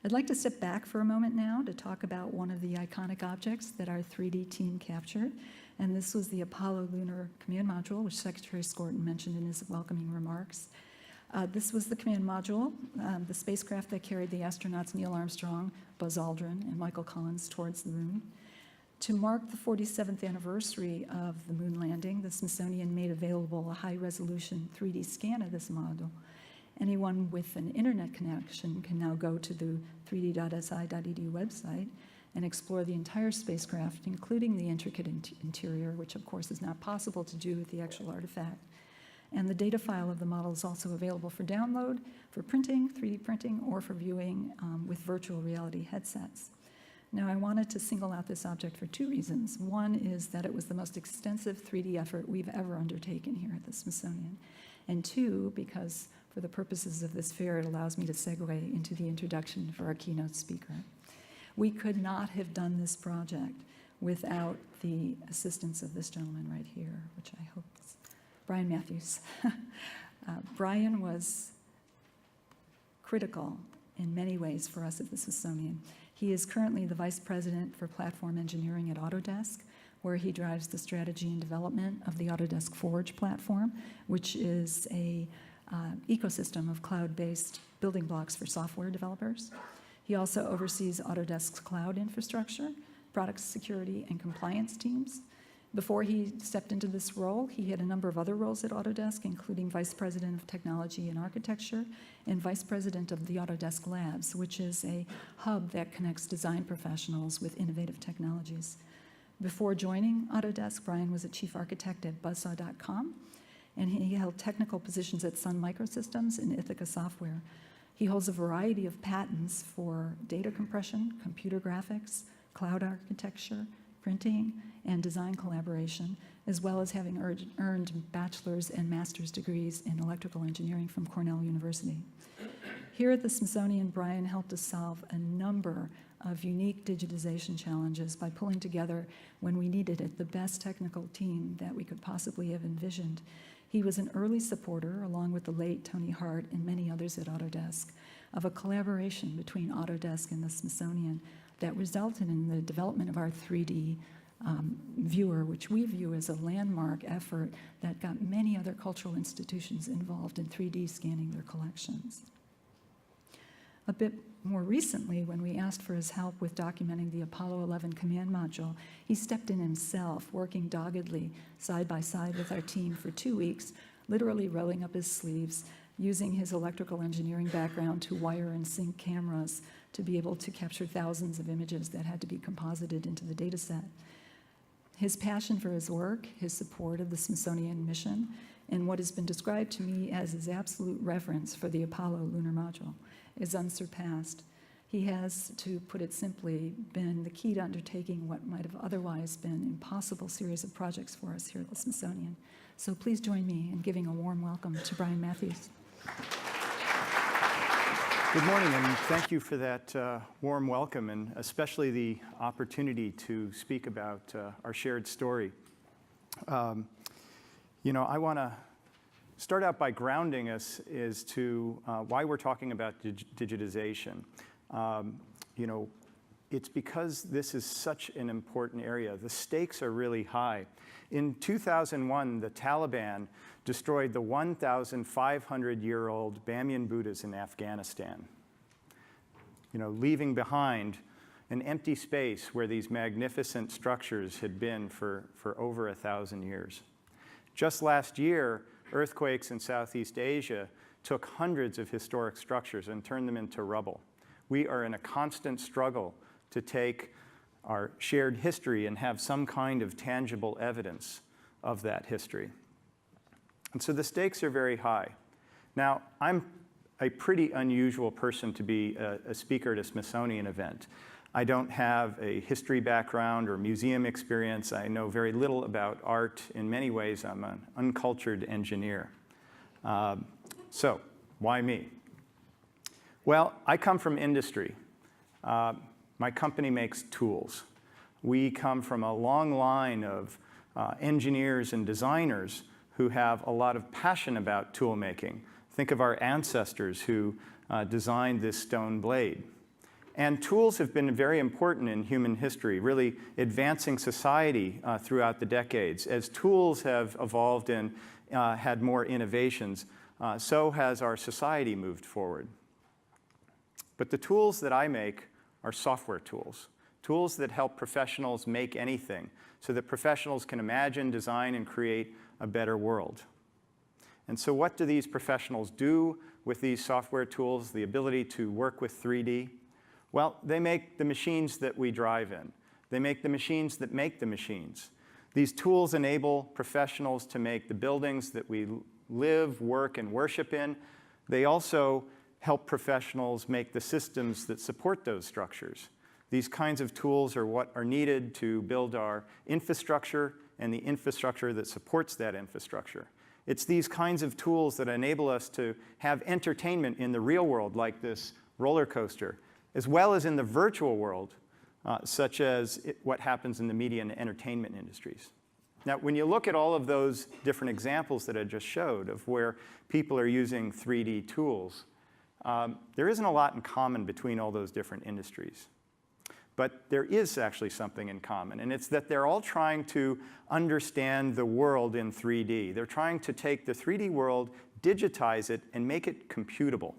I'd like to step back for a moment now to talk about one of the iconic objects that our 3D team captured, and this was the Apollo Lunar Command Module, which Secretary Skorton mentioned in his welcoming remarks. This was the command module, the spacecraft that carried the astronauts Neil Armstrong, Buzz Aldrin, and Michael Collins towards the moon. To mark the 47th anniversary of the moon landing, the Smithsonian made available a high-resolution 3D scan of this model. Anyone with an internet connection can now go to the 3d.si.edu website and explore the entire spacecraft, including the intricate interior, which of course is not possible to do with the actual artifact. And the data file of the model is also available for download, for printing, 3D printing, or for viewing with virtual reality headsets. Now, I wanted to single out this object for two reasons. One is that it was the most extensive 3D effort we've ever undertaken here at the Smithsonian. And two, because for the purposes of this fair, it allows me to segue into the introduction for our keynote speaker. We could not have done this project without the assistance of this gentleman right here, which I hope is Brian Mathews. Brian was critical in many ways for us at the Smithsonian. He is currently the Vice President for Platform Engineering at Autodesk, where he drives the strategy and development of the Autodesk Forge platform, which is a ecosystem of cloud-based building blocks for software developers. He also oversees Autodesk's cloud infrastructure, product security, and compliance teams. Before he stepped into this role, he had a number of other roles at Autodesk, including Vice President of Technology and Architecture and Vice President of the Autodesk Labs, which is a hub that connects design professionals with innovative technologies. Before joining Autodesk, Brian was a chief architect at Buzzsaw.com, and he held technical positions at Sun Microsystems and Ithaca Software. He holds a variety of patents for data compression, computer graphics, cloud architecture, printing, and design collaboration, as well as having earned bachelor's and master's degrees in electrical engineering from Cornell University. Here at the Smithsonian, Brian helped us solve a number of unique digitization challenges by pulling together, when we needed it, the best technical team that we could possibly have envisioned. He was an early supporter, along with the late Tony Hart and many others at Autodesk, of a collaboration between Autodesk and the Smithsonian that resulted in the development of our 3D viewer, which we view as a landmark effort that got many other cultural institutions involved in 3D scanning their collections. A bit more recently, when we asked for his help with documenting the Apollo 11 command module, he stepped in himself, working doggedly side by side with our team for 2 weeks, literally rolling up his sleeves, using his electrical engineering background to wire and sync cameras to be able to capture thousands of images that had to be composited into the data set. His passion for his work, his support of the Smithsonian mission, and what has been described to me as his absolute reverence for the Apollo lunar module is unsurpassed. He has, to put it simply, been the key to undertaking what might have otherwise been an impossible series of projects for us here at the Smithsonian. So please join me in giving a warm welcome to Brian Mathews. Good morning, and thank you for that warm welcome, and especially the opportunity to speak about our shared story. You know, I want to start out by grounding us as to why we're talking about digitization. You know, it's because this is such an important area. The stakes are really high. In 2001, the Taliban destroyed the 1,500-year-old Bamiyan Buddhas in Afghanistan, you know, leaving behind an empty space where these magnificent structures had been for over 1,000 years. Just last year, earthquakes in Southeast Asia took hundreds of historic structures and turned them into rubble. We are in a constant struggle to take our shared history and have some kind of tangible evidence of that history. And so the stakes are very high. Now, I'm a pretty unusual person to be a speaker at a Smithsonian event. I don't have a history background or museum experience. I know very little about art. In many ways, I'm an uncultured engineer. So, why me? Well, I come from industry. My company makes tools. We come from a long line of engineers and designers who have a lot of passion about tool making. Think of our ancestors who designed this stone blade. And tools have been very important in human history, really advancing society throughout the decades. As tools have evolved and had more innovations, so has our society moved forward. But the tools that I make are software tools, tools that help professionals make anything so that professionals can imagine, design, and create a better world. And so what do these professionals do with these software tools, the ability to work with 3D? Well, they make the machines that we drive in. They make the machines that make the machines. These tools enable professionals to make the buildings that we live, work, and worship in. They also help professionals make the systems that support those structures. These kinds of tools are what are needed to build our infrastructure and the infrastructure that supports that infrastructure. It's these kinds of tools that enable us to have entertainment in the real world, like this roller coaster, as well as in the virtual world, such as what happens in the media and entertainment industries. Now, when you look at all of those different examples that I just showed of where people are using 3D tools, there isn't a lot in common between all those different industries. But there is actually something in common, and it's that they're all trying to understand the world in 3D. They're trying to take the 3D world, digitize it, and make it computable.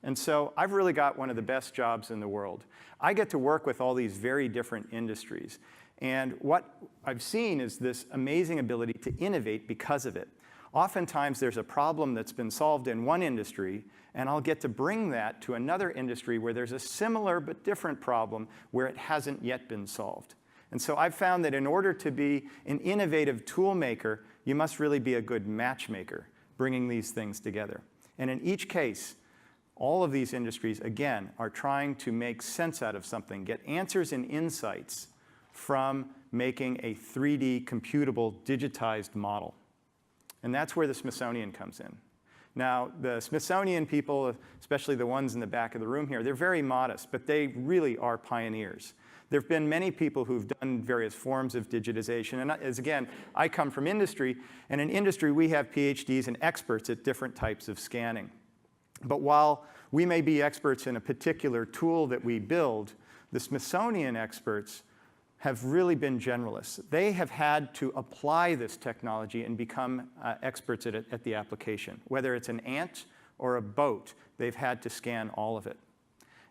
And so I've really got one of the best jobs in the world. I get to work with all these very different industries. And what I've seen is this amazing ability to innovate because of it. Oftentimes, there's a problem that's been solved in one industry, and I'll get to bring that to another industry where there's a similar but different problem where it hasn't yet been solved. And so I've found that in order to be an innovative tool maker, you must really be a good matchmaker, bringing these things together. And in each case, all of these industries, again, are trying to make sense out of something, get answers and insights from making a 3D computable, digitized model. And that's where the Smithsonian comes in. Now, the Smithsonian people, especially the ones in the back of the room here, they're very modest, but they really are pioneers. There have been many people who've done various forms of digitization. And as again, I come from industry, and in industry, we have PhDs and experts at different types of scanning. But while we may be experts in a particular tool that we build, the Smithsonian experts have really been generalists. They have had to apply this technology and become experts at it, at the application. Whether it's an ant or a boat, they've had to scan all of it.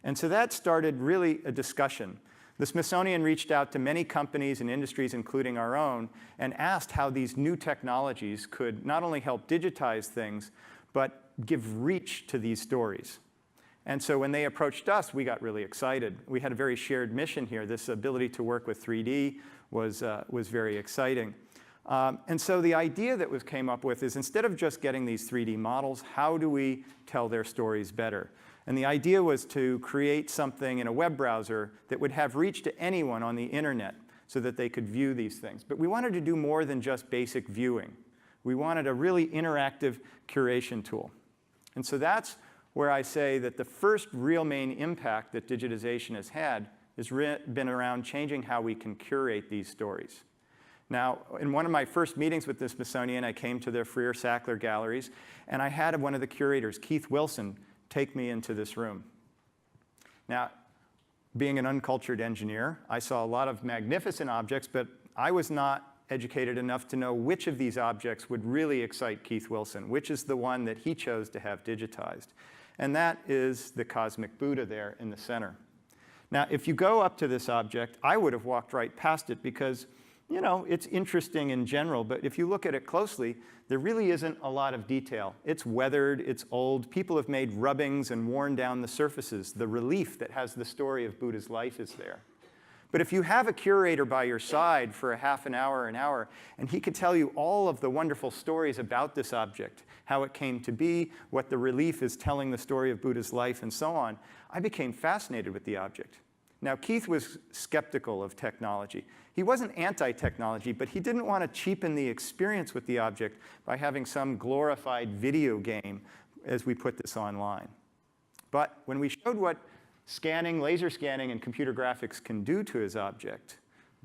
And so that started really a discussion. The Smithsonian reached out to many companies and industries, including our own, and asked how these new technologies could not only help digitize things, but give reach to these stories. And so when they approached us, we got really excited. We had a very shared mission here. This ability to work with 3D was very exciting. And so the idea that came up with is instead of just getting these 3D models, how do we tell their stories better? And the idea was to create something in a web browser that would have reach to anyone on the internet so that they could view these things. But we wanted to do more than just basic viewing. We wanted a really interactive curation tool. And so that's where I say that the first real main impact that digitization has had has been around changing how we can curate these stories. Now, in one of my first meetings with the Smithsonian, I came to their Freer-Sackler galleries, and I had one of the curators, Keith Wilson, take me into this room. Now, being an uncultured engineer, I saw a lot of magnificent objects, but I was not educated enough to know which of these objects would really excite Keith Wilson, which is the one that he chose to have digitized. And that is the cosmic Buddha there in the center. Now, if you go up to this object, I would have walked right past it because, you know, it's interesting in general, but if you look at it closely, there really isn't a lot of detail. It's weathered, it's old. People have made rubbings and worn down the surfaces. The relief that has the story of Buddha's life is there. But if you have a curator by your side for a half an hour, and he could tell you all of the wonderful stories about this object, how it came to be, what the relief is telling the story of Buddha's life, and so on, I became fascinated with the object. Now, Keith was skeptical of technology. He wasn't anti-technology, but he didn't want to cheapen the experience with the object by having some glorified video game as we put this online. But when we showed what scanning, laser scanning, and computer graphics can do to his object,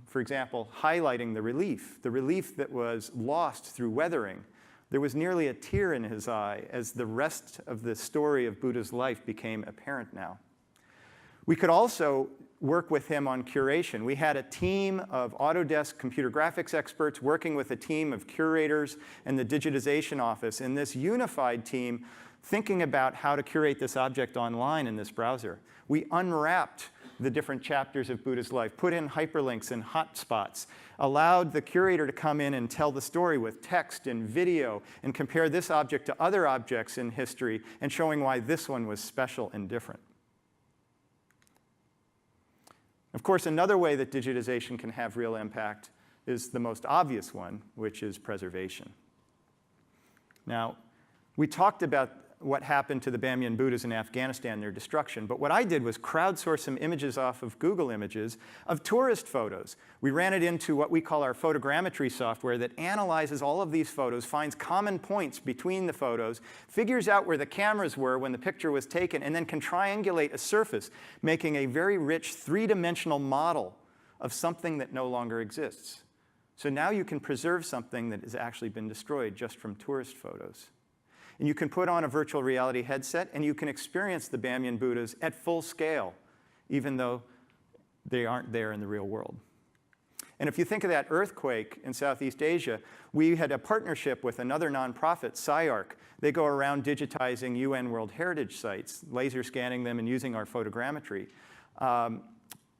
for example, highlighting the relief that was lost through weathering, there was nearly a tear in his eye as the rest of the story of Buddha's life became apparent now. We could also work with him on curation. We had a team of Autodesk computer graphics experts working with a team of curators and the digitization office, and this unified team thinking about how to curate this object online in this browser. We unwrapped the different chapters of Buddha's life, put in hyperlinks and hotspots, allowed the curator to come in and tell the story with text and video, and compare this object to other objects in history, and showing why this one was special and different. Of course, another way that digitization can have real impact is the most obvious one, which is preservation. Now, we talked about what happened to the Bamyan Buddhas in Afghanistan, their destruction. But what I did was crowdsource some images off of Google Images of tourist photos. We ran it into what we call our photogrammetry software that analyzes all of these photos, finds common points between the photos, figures out where the cameras were when the picture was taken, and then can triangulate a surface, making a very rich three-dimensional model of something that no longer exists. So now you can preserve something that has actually been destroyed just from tourist photos. And you can put on a virtual reality headset, and you can experience the Bamyan Buddhas at full scale, even though they aren't there in the real world. And if you think of that earthquake in Southeast Asia, we had a partnership with another nonprofit, SciArc. They go around digitizing UN World Heritage sites, laser scanning them and using our photogrammetry.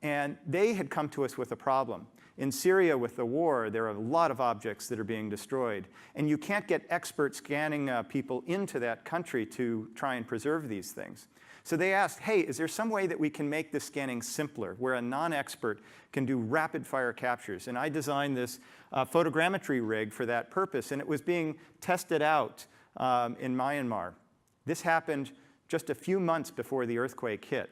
And they had come to us with a problem. In Syria, with the war, there are a lot of objects that are being destroyed. And you can't get expert scanning people into that country to try and preserve these things. So they asked, hey, is there some way that we can make this scanning simpler, where a non-expert can do rapid-fire captures? And I designed this photogrammetry rig for that purpose, and it was being tested out in Myanmar. This happened just a few months before the earthquake hit.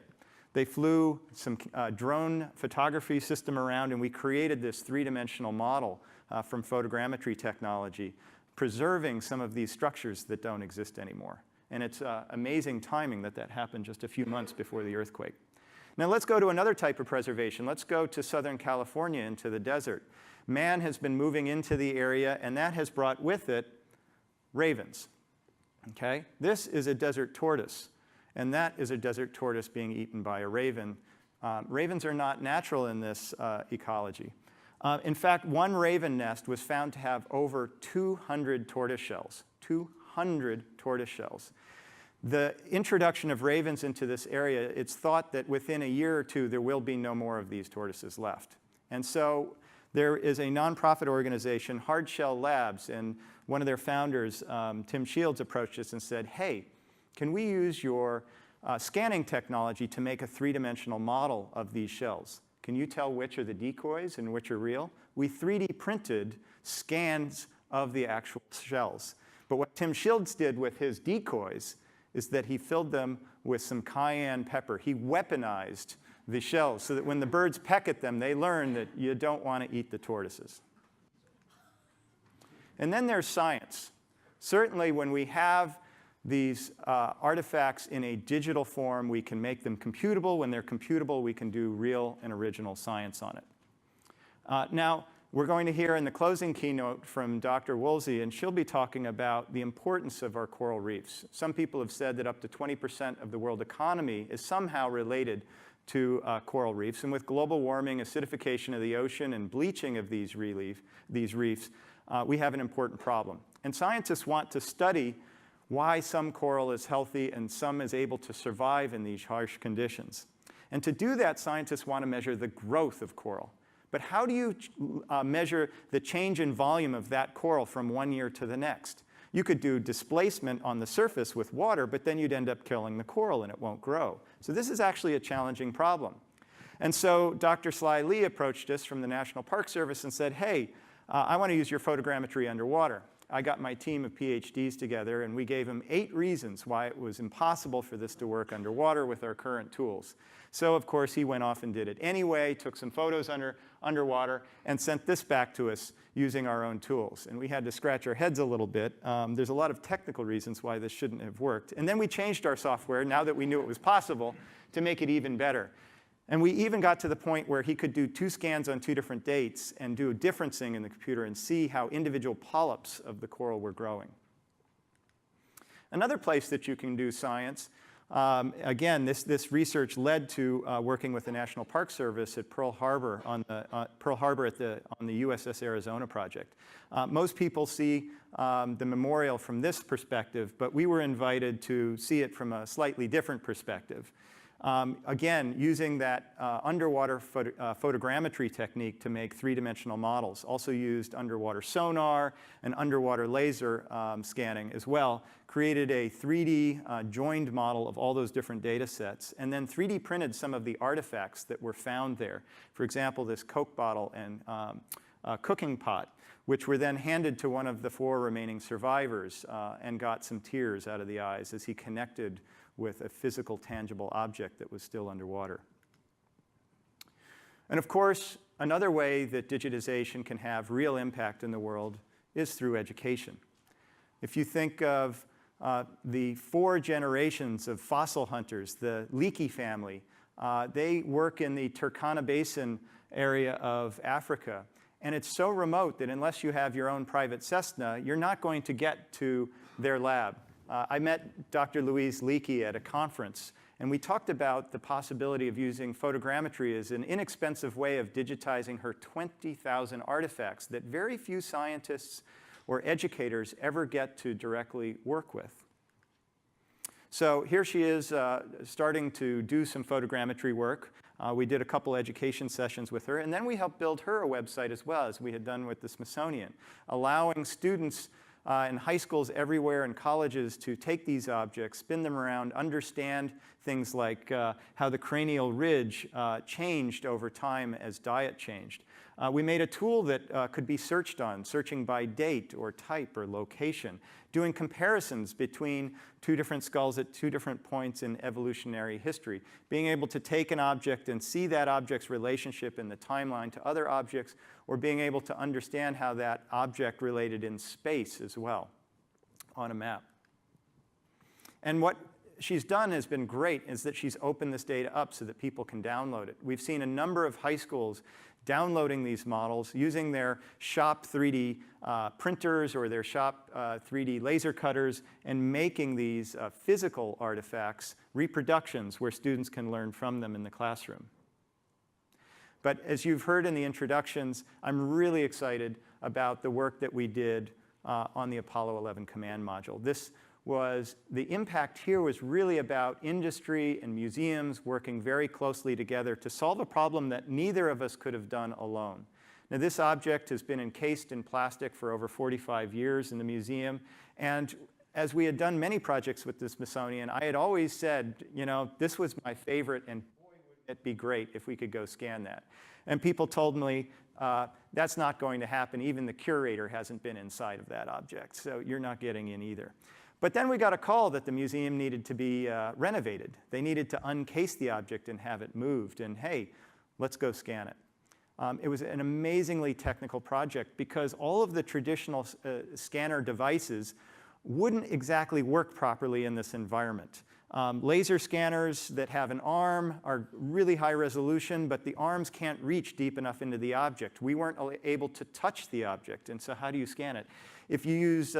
They flew some drone photography system around, and we created this three-dimensional model from photogrammetry technology, preserving some of these structures that don't exist anymore. And it's amazing timing that that happened just a few months before the earthquake. Now let's go to another type of preservation. Let's go to Southern California, into the desert. Man has been moving into the area, and that has brought with it ravens. Okay? This is a desert tortoise. And that is a desert tortoise being eaten by a raven. Ravens are not natural in this ecology. In fact, one raven nest was found to have over 200 tortoise shells. 200 tortoise shells. The introduction of ravens into this area, it's thought that within a year or two, there will be no more of these tortoises left. And so there is a nonprofit organization, Hard Shell Labs, and one of their founders, Tim Shields, approached us and said, hey, can we use your scanning technology to make a three-dimensional model of these shells? Can you tell which are the decoys and which are real? We 3D printed scans of the actual shells. But what Tim Shields did with his decoys is that he filled them with some cayenne pepper. He weaponized the shells so that when the birds peck at them, they learn that you don't want to eat the tortoises. And then there's science. Certainly when we have these artifacts in a digital form, we can make them computable. When they're computable, we can do real and original science on it. Now, we're going to hear in the closing keynote from Dr. Woolsey, and she'll be talking about the importance of our coral reefs. Some people have said that up to 20% of the world economy is somehow related to coral reefs. And with global warming, acidification of the ocean, and bleaching of these reefs, we have an important problem. And scientists want to study why some coral is healthy and some is able to survive in these harsh conditions. And to do that, scientists want to measure the growth of coral. But how do you measure the change in volume of that coral from one year to the next? You could do displacement on the surface with water, but then you'd end up killing the coral and it won't grow. So this is actually a challenging problem. And so Dr. Sly Lee approached us from the National Park Service and said, hey, I want to use your photogrammetry underwater. I got my team of PhDs together, and we gave them 8 reasons why it was impossible for this to work underwater with our current tools. So, of course, he went off and did it anyway, took some photos underwater, and sent this back to us using our own tools. And we had to scratch our heads a little bit. There's a lot of technical reasons why this shouldn't have worked. And then we changed our software, now that we knew it was possible, to make it even better. And we even got to the point where he could do 2 scans on 2 different dates and do a differencing in the computer and see how individual polyps of the coral were growing. Another place that you can do science Again, this research led to working with the National Park Service at Pearl Harbor on the USS Arizona project. Most people see the memorial from this perspective, but we were invited to see it from a slightly different perspective. Again, using that underwater photogrammetry technique to make three-dimensional models. Also used underwater sonar and underwater laser scanning as well. Created a 3D joined model of all those different data sets, and then 3D printed some of the artifacts that were found there. For example, this Coke bottle and cooking pot, which were then handed to one of the 4 remaining survivors and got some tears out of the eyes as he connected with a physical, tangible object that was still underwater. And of course, another way that digitization can have real impact in the world is through education. If you think of the 4 generations of fossil hunters, the Leakey family, they work in the Turkana Basin area of Africa. And it's so remote that unless you have your own private Cessna, you're not going to get to their lab. I met Dr. Louise Leakey at a conference, and we talked about the possibility of using photogrammetry as an inexpensive way of digitizing her 20,000 artifacts that very few scientists or educators ever get to directly work with. So here she is starting to do some photogrammetry work. We did a couple education sessions with her, and then we helped build her a website as well, as we had done with the Smithsonian, allowing students in high schools everywhere and colleges to take these objects, spin them around, understand things like how the cranial ridge changed over time as diet changed. We made a tool that could be searched on, searching by date or type or location, doing comparisons between 2 different skulls at 2 different points in evolutionary history, being able to take an object and see that object's relationship in the timeline to other objects, or being able to understand how that object related in space as well on a map. And what she's done has been great, is that she's opened this data up so that people can download it. We've seen a number of high schools downloading these models, using their shop 3D printers or their shop 3D laser cutters, and making these physical artifacts, reproductions, where students can learn from them in the classroom. But as you've heard in the introductions, I'm really excited about the work that we did on the Apollo 11 command module. The impact here was really about industry and museums working very closely together to solve a problem that neither of us could have done alone. Now, this object has been encased in plastic for over 45 years in the museum, and as we had done many projects with the Smithsonian, I had always said, you know, this was my favorite, and boy, wouldn't it be great if we could go scan that. And people told me, that's not going to happen. Even the curator hasn't been inside of that object, so you're not getting in either. But then we got a call that the museum needed to be renovated. They needed to uncase the object and have it moved, and hey, let's go scan it. It was an amazingly technical project because all of the traditional scanner devices wouldn't exactly work properly in this environment. Laser scanners that have an arm are really high resolution, but the arms can't reach deep enough into the object. We weren't able to touch the object, and so how do you scan it? If you use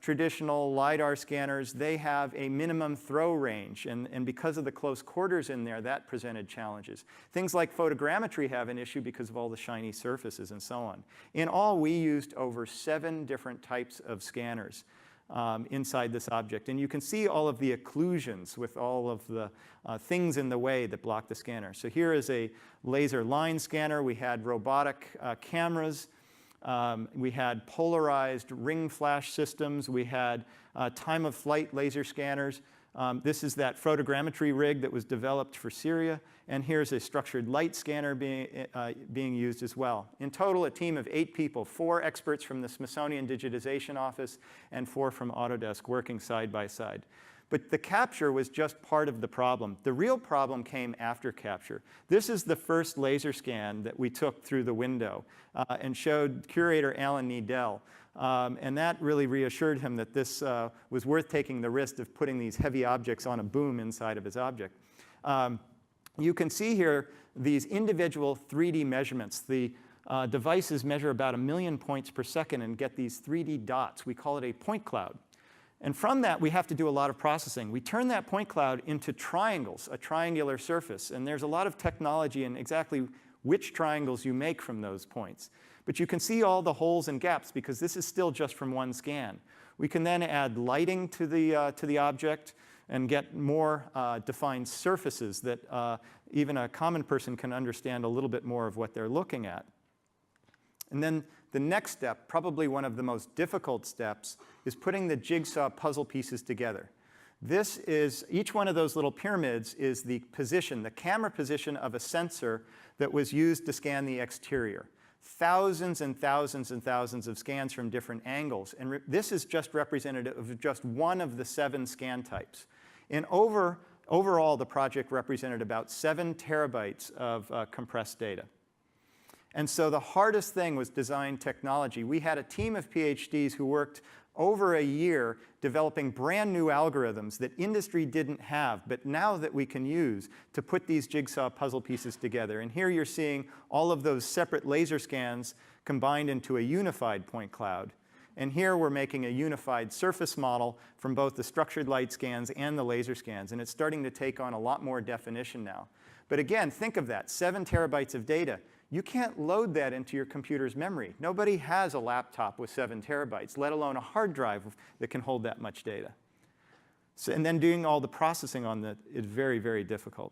traditional LiDAR scanners, they have a minimum throw range, and because of the close quarters in there, that presented challenges. Things like photogrammetry have an issue because of all the shiny surfaces and so on. In all, we used over 7 different types of scanners inside this object. And you can see all of the occlusions with all of the things in the way that block the scanner. So here is a laser line scanner. We had robotic cameras. We had polarized ring flash systems. We had time-of-flight laser scanners. This is that photogrammetry rig that was developed for Syria. And here's a structured light scanner being used as well. In total, a team of 8 people, 4 experts from the Smithsonian Digitization Office and 4 from Autodesk working side by side. But the capture was just part of the problem. The real problem came after capture. This is the first laser scan that we took through the window and showed curator Alan Needell. And that really reassured him that this was worth taking the risk of putting these heavy objects on a boom inside of his object. You can see here these individual 3D measurements. The devices measure about 1 million points per second and get these 3D dots. We call it a point cloud. And from that, we have to do a lot of processing. We turn that point cloud into triangles, a triangular surface. And there's a lot of technology in exactly which triangles you make from those points. But you can see all the holes and gaps because this is still just from one scan. We can then add lighting to the object and get more defined surfaces that even a common person can understand a little bit more of what they're looking at. And then the next step, probably one of the most difficult steps, is putting the jigsaw puzzle pieces together. This is, each one of those little pyramids is the position, the camera position of a sensor that was used to scan the exterior. Thousands and thousands and thousands of scans from different angles. And this is just representative of just one of the 7 scan types. And overall, the project represented about 7 terabytes of compressed data. And so the hardest thing was design technology. We had a team of PhDs who worked over a year developing brand new algorithms that industry didn't have, but now that we can use to put these jigsaw puzzle pieces together. And here you're seeing all of those separate laser scans combined into a unified point cloud. And here we're making a unified surface model from both the structured light scans and the laser scans. And it's starting to take on a lot more definition now. But again, think of that, 7 terabytes of data. You can't load that into your computer's memory. Nobody has a laptop with 7 terabytes, let alone a hard drive that can hold that much data. So, and then doing all the processing on that is very, very difficult.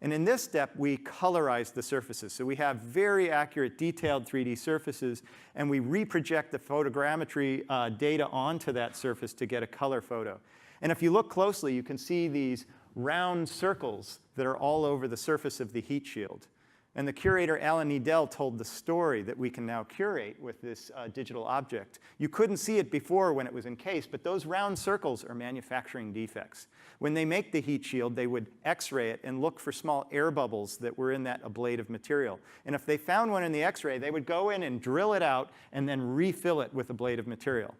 And in this step, we colorize the surfaces. So we have very accurate, detailed 3D surfaces, and we reproject the photogrammetry data onto that surface to get a color photo. And if you look closely, you can see these round circles that are all over the surface of the heat shield. And the curator, Alan Needell, told the story that we can now curate with this digital object. You couldn't see it before when it was encased, but those round circles are manufacturing defects. When they make the heat shield, they would X-ray it and look for small air bubbles that were in that ablative material. And if they found one in the X-ray, they would go in and drill it out and then refill it with ablative material.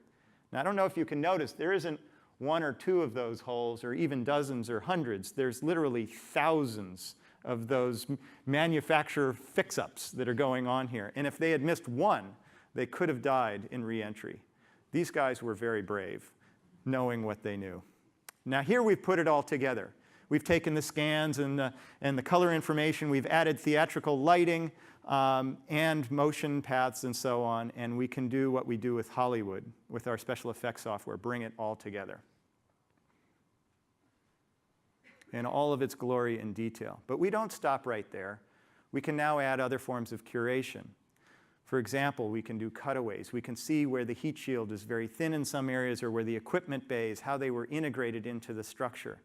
Now, I don't know if you can notice, there isn't 1 or 2 of those holes, or even dozens or hundreds. There's literally thousands of those manufacturer fix-ups that are going on here. And if they had missed one, they could have died in re-entry. These guys were very brave, knowing what they knew. Now here we've put it all together. We've taken the scans and the color information, we've added theatrical lighting and motion paths and so on, and we can do what we do with Hollywood, with our special effects software, bring it all together in all of its glory and detail. But we don't stop right there. We can now add other forms of curation. For example, we can do cutaways. We can see where the heat shield is very thin in some areas, or where the equipment bays, how they were integrated into the structure.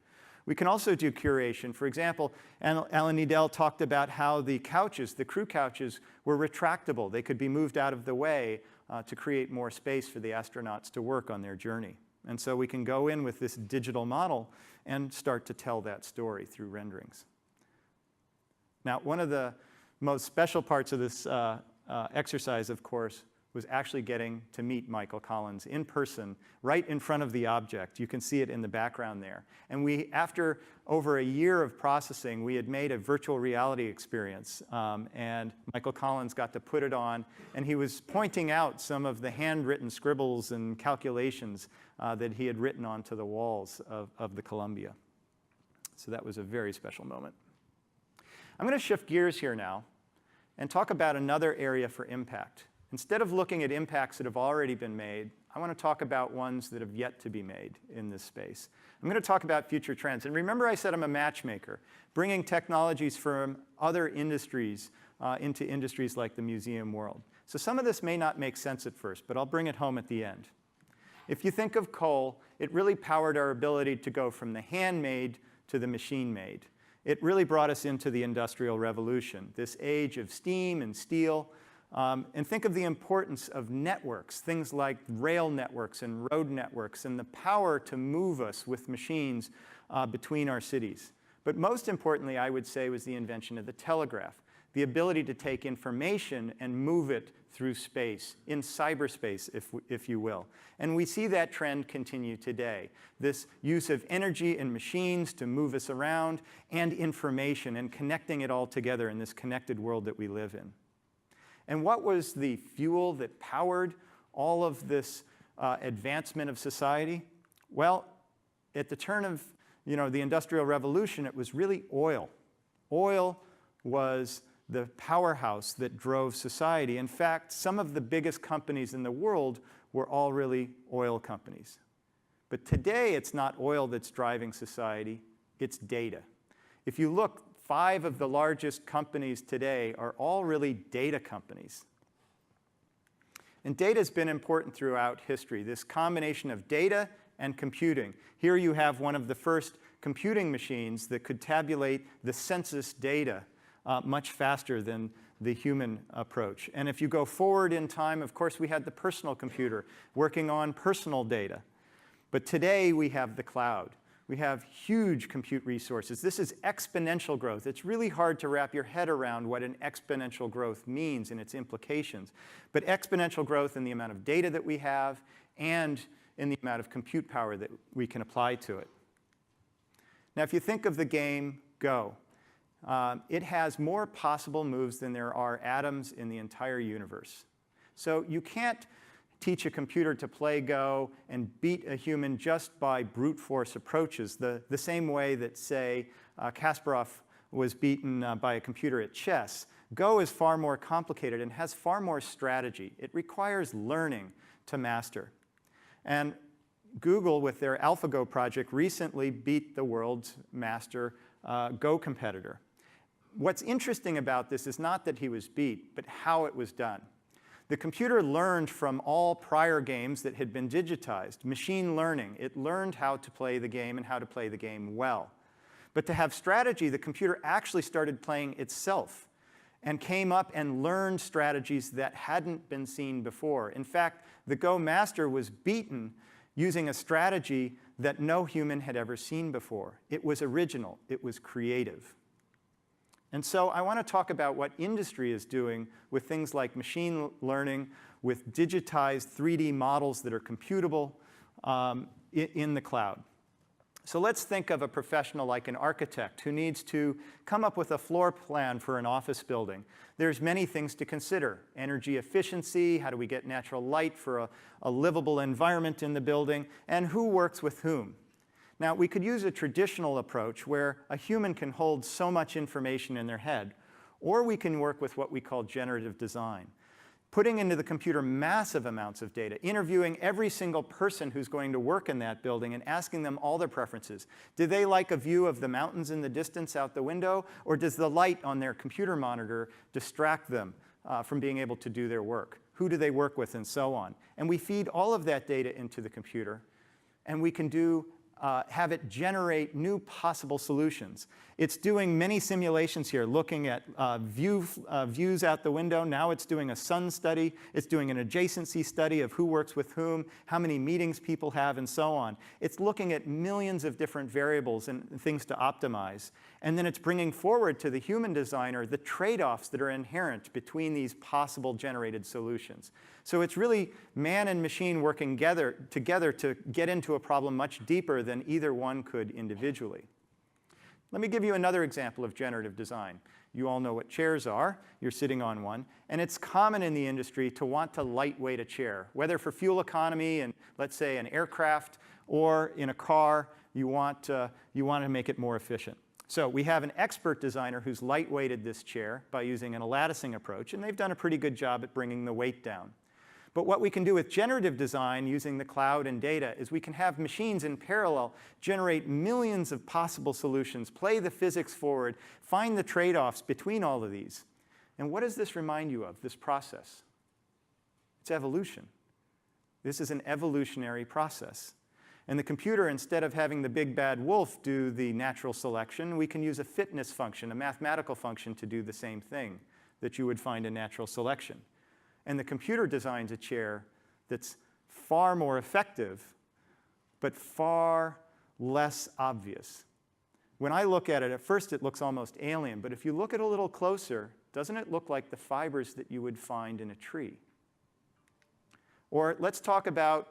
We can also do curation. For example, Alan Needell talked about how the couches, the crew couches, were retractable. They could be moved out of the way to create more space for the astronauts to work on their journey. And so we can go in with this digital model and start to tell that story through renderings. Now, one of the most special parts of this exercise, of course, was actually getting to meet Michael Collins in person, right in front of the object. You can see it in the background there. And we, after over a year of processing, we had made a virtual reality experience. And Michael Collins got to put it on, and he was pointing out some of the handwritten scribbles and calculations that he had written onto the walls of the Columbia. So that was a very special moment. I'm going to shift gears here now and talk about another area for impact. Instead of looking at impacts that have already been made, I want to talk about ones that have yet to be made in this space. I'm going to talk about future trends. And remember, I said I'm a matchmaker, bringing technologies from other industries into industries like the museum world. So some of this may not make sense at first, but I'll bring it home at the end. If you think of coal, it really powered our ability to go from the handmade to the machine-made. It really brought us into the Industrial Revolution, this age of steam and steel. And think of the importance of networks, things like rail networks and road networks, and the power to move us with machines between our cities. But most importantly, I would say, was the invention of the telegraph, the ability to take information and move it through space, in cyberspace, if you will. And we see that trend continue today, this use of energy and machines to move us around, and information, and connecting it all together in this connected world that we live in. And what was the fuel that powered all of this advancement of society? Well, at the turn of the Industrial Revolution, it was really oil. Oil was the powerhouse that drove society. In fact, some of the biggest companies in the world were all really oil companies. But today, it's not oil that's driving society, it's data. If you look, 5 of the largest companies today are all really data companies. And data has been important throughout history, this combination of data and computing. Here you have one of the first computing machines that could tabulate the census data much faster than the human approach. And if you go forward in time, of course, we had the personal computer working on personal data. But today, we have the cloud. We have huge compute resources. This is exponential growth. It's really hard to wrap your head around what an exponential growth means and its implications. But exponential growth in the amount of data that we have and in the amount of compute power that we can apply to it. Now, if you think of the game Go, it has more possible moves than there are atoms in the entire universe. So you can't teach a computer to play Go and beat a human just by brute force approaches, the same way that, say, Kasparov was beaten by a computer at chess. Go is far more complicated and has far more strategy. It requires learning to master. And Google, with their AlphaGo project, recently beat the world's master Go competitor. What's interesting about this is not that he was beat, but how it was done. The computer learned from all prior games that had been digitized. Machine learning. It learned how to play the game and how to play the game well. But to have strategy, the computer actually started playing itself and came up and learned strategies that hadn't been seen before. In fact, the Go master was beaten using a strategy that no human had ever seen before. It was original. It was creative. And so I want to talk about what industry is doing with things like machine learning, with digitized 3D models that are computable in the cloud. So let's think of a professional like an architect who needs to come up with a floor plan for an office building. There's many things to consider. Energy efficiency, how do we get natural light for a livable environment in the building, and who works with whom. Now, we could use a traditional approach where a human can hold so much information in their head, or we can work with what we call generative design, putting into the computer massive amounts of data, interviewing every single person who's going to work in that building and asking them all their preferences. Do they like a view of the mountains in the distance out the window, or does the light on their computer monitor distract them from being able to do their work? Who do they work with, and so on? And we feed all of that data into the computer, and we can have it generate new possible solutions. It's doing many simulations here, looking at views out the window. Now it's doing a sun study. It's doing an adjacency study of who works with whom, how many meetings people have, and so on. It's looking at millions of different variables and things to optimize. And then it's bringing forward to the human designer the trade-offs that are inherent between these possible generated solutions. So it's really man and machine working together to get into a problem much deeper than either one could individually. Let me give you another example of generative design. You all know what chairs are. You're sitting on one. And it's common in the industry to want to lightweight a chair, whether for fuel economy in, let's say, an aircraft or in a car. You want to make it more efficient. So we have an expert designer who's lightweighted this chair by using an latticing approach, and they've done a pretty good job at bringing the weight down. But what we can do with generative design using the cloud and data is we can have machines in parallel generate millions of possible solutions, play the physics forward, find the trade-offs between all of these. And what does this remind you of, this process? It's evolution. This is an evolutionary process. And the computer, instead of having the big bad wolf do the natural selection, we can use a fitness function, a mathematical function, to do the same thing that you would find in natural selection. And the computer designs a chair that's far more effective, but far less obvious. When I look at it, at first it looks almost alien. But if you look at it a little closer, doesn't it look like the fibers that you would find in a tree? Or let's talk about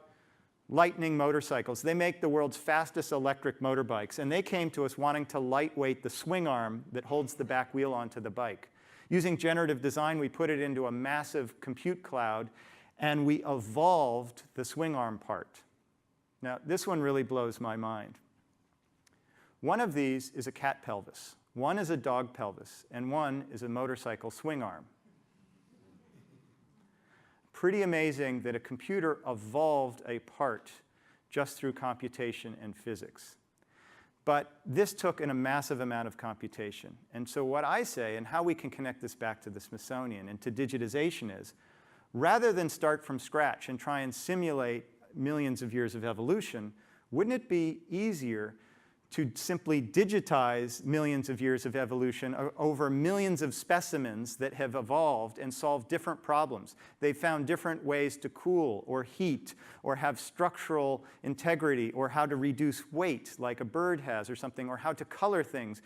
Lightning motorcycles. They make the world's fastest electric motorbikes. And they came to us wanting to lightweight the swing arm that holds the back wheel onto the bike. Using generative design, we put it into a massive compute cloud, and we evolved the swing arm part. Now, this one really blows my mind. One of these is a cat pelvis, one is a dog pelvis, and one is a motorcycle swing arm. Pretty amazing that a computer evolved a part just through computation and physics. But this took in a massive amount of computation. And so what I say, and how we can connect this back to the Smithsonian and to digitization is, rather than start from scratch and try and simulate millions of years of evolution, wouldn't it be easier to simply digitize millions of years of evolution over millions of specimens that have evolved and solved different problems? They've found different ways to cool or heat or have structural integrity or how to reduce weight like a bird has or something, or how to color things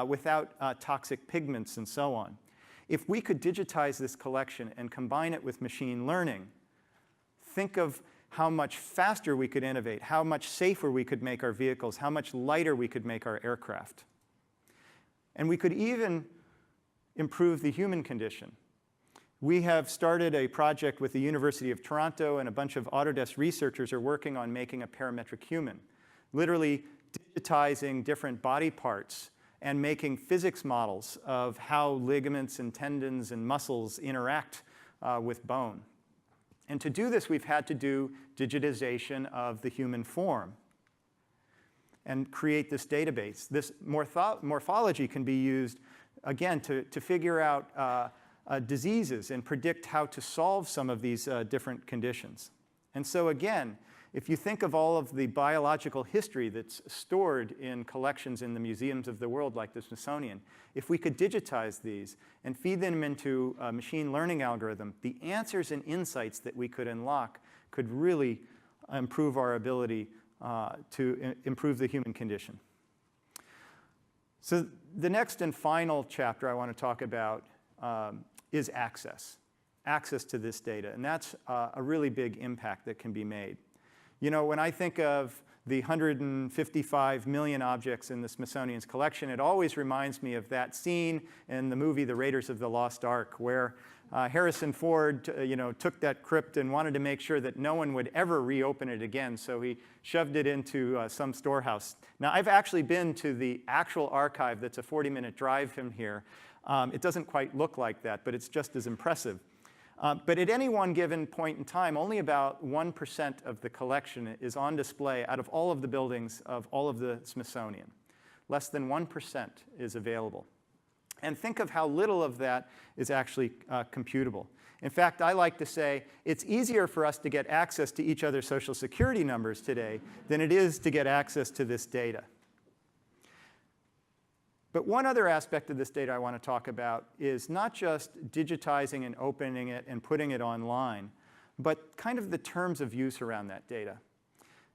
without toxic pigments and so on. If we could digitize this collection and combine it with machine learning, think of how much faster we could innovate, how much safer we could make our vehicles, how much lighter we could make our aircraft. And we could even improve the human condition. We have started a project with the University of Toronto, and a bunch of Autodesk researchers are working on making a parametric human, literally digitizing different body parts and making physics models of how ligaments and tendons and muscles interact with bone. And to do this, we've had to do digitization of the human form and create this database. This morphology can be used, again, to figure out diseases and predict how to solve some of these different conditions. And so again, if you think of all of the biological history that's stored in collections in the museums of the world like the Smithsonian, if we could digitize these and feed them into a machine learning algorithm, the answers and insights that we could unlock could really improve our ability to improve the human condition. So the next and final chapter I want to talk about is access to this data. And that's a really big impact that can be made. You know, when I think of the 155 million objects in the Smithsonian's collection, it always reminds me of that scene in the movie The Raiders of the Lost Ark, where Harrison Ford took that crypt and wanted to make sure that no one would ever reopen it again, so he shoved it into some storehouse. Now, I've actually been to the actual archive that's a 40-minute drive from here. It doesn't quite look like that, but it's just as impressive. But at any one given point in time, only about 1% of the collection is on display out of all of the buildings of all of the Smithsonian. Less than 1% is available. And think of how little of that is actually computable. In fact, I like to say it's easier for us to get access to each other's Social Security numbers today than it is to get access to this data. But one other aspect of this data I want to talk about is not just digitizing and opening it and putting it online, but kind of the terms of use around that data.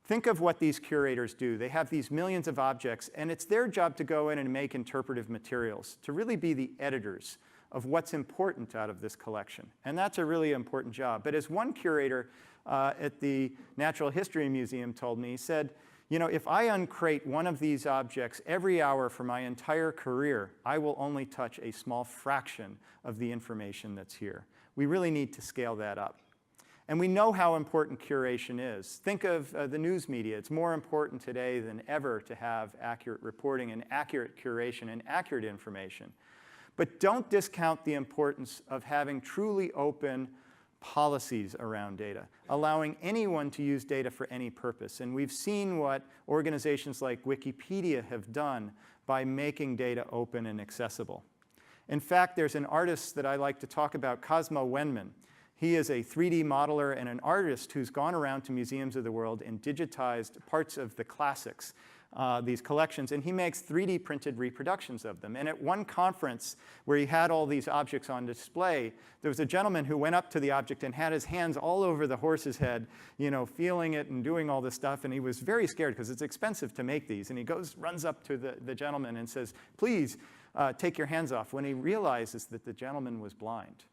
Think of what these curators do. They have these millions of objects, and it's their job to go in and make interpretive materials, to really be the editors of what's important out of this collection. And that's a really important job. But as one curator at the Natural History Museum told me, he said, you know, if I uncrate one of these objects every hour for my entire career, I will only touch a small fraction of the information that's here. We really need to scale that up. And we know how important curation is. Think of the news media. It's more important today than ever to have accurate reporting and accurate curation and accurate information. But don't discount the importance of having truly open policies around data, allowing anyone to use data for any purpose. And we've seen what organizations like Wikipedia have done by making data open and accessible. In fact, there's an artist that I like to talk about, Cosmo Wenman. He is a 3D modeler and an artist who's gone around to museums of the world and digitized parts of the classics, these collections, and he makes 3D printed reproductions of them. And at one conference where he had all these objects on display, there was a gentleman who went up to the object and had his hands all over the horse's head, you know, feeling it and doing all this stuff, and he was very scared because it's expensive to make these. And he runs up to the gentleman and says, please take your hands off, when he realizes that the gentleman was blind.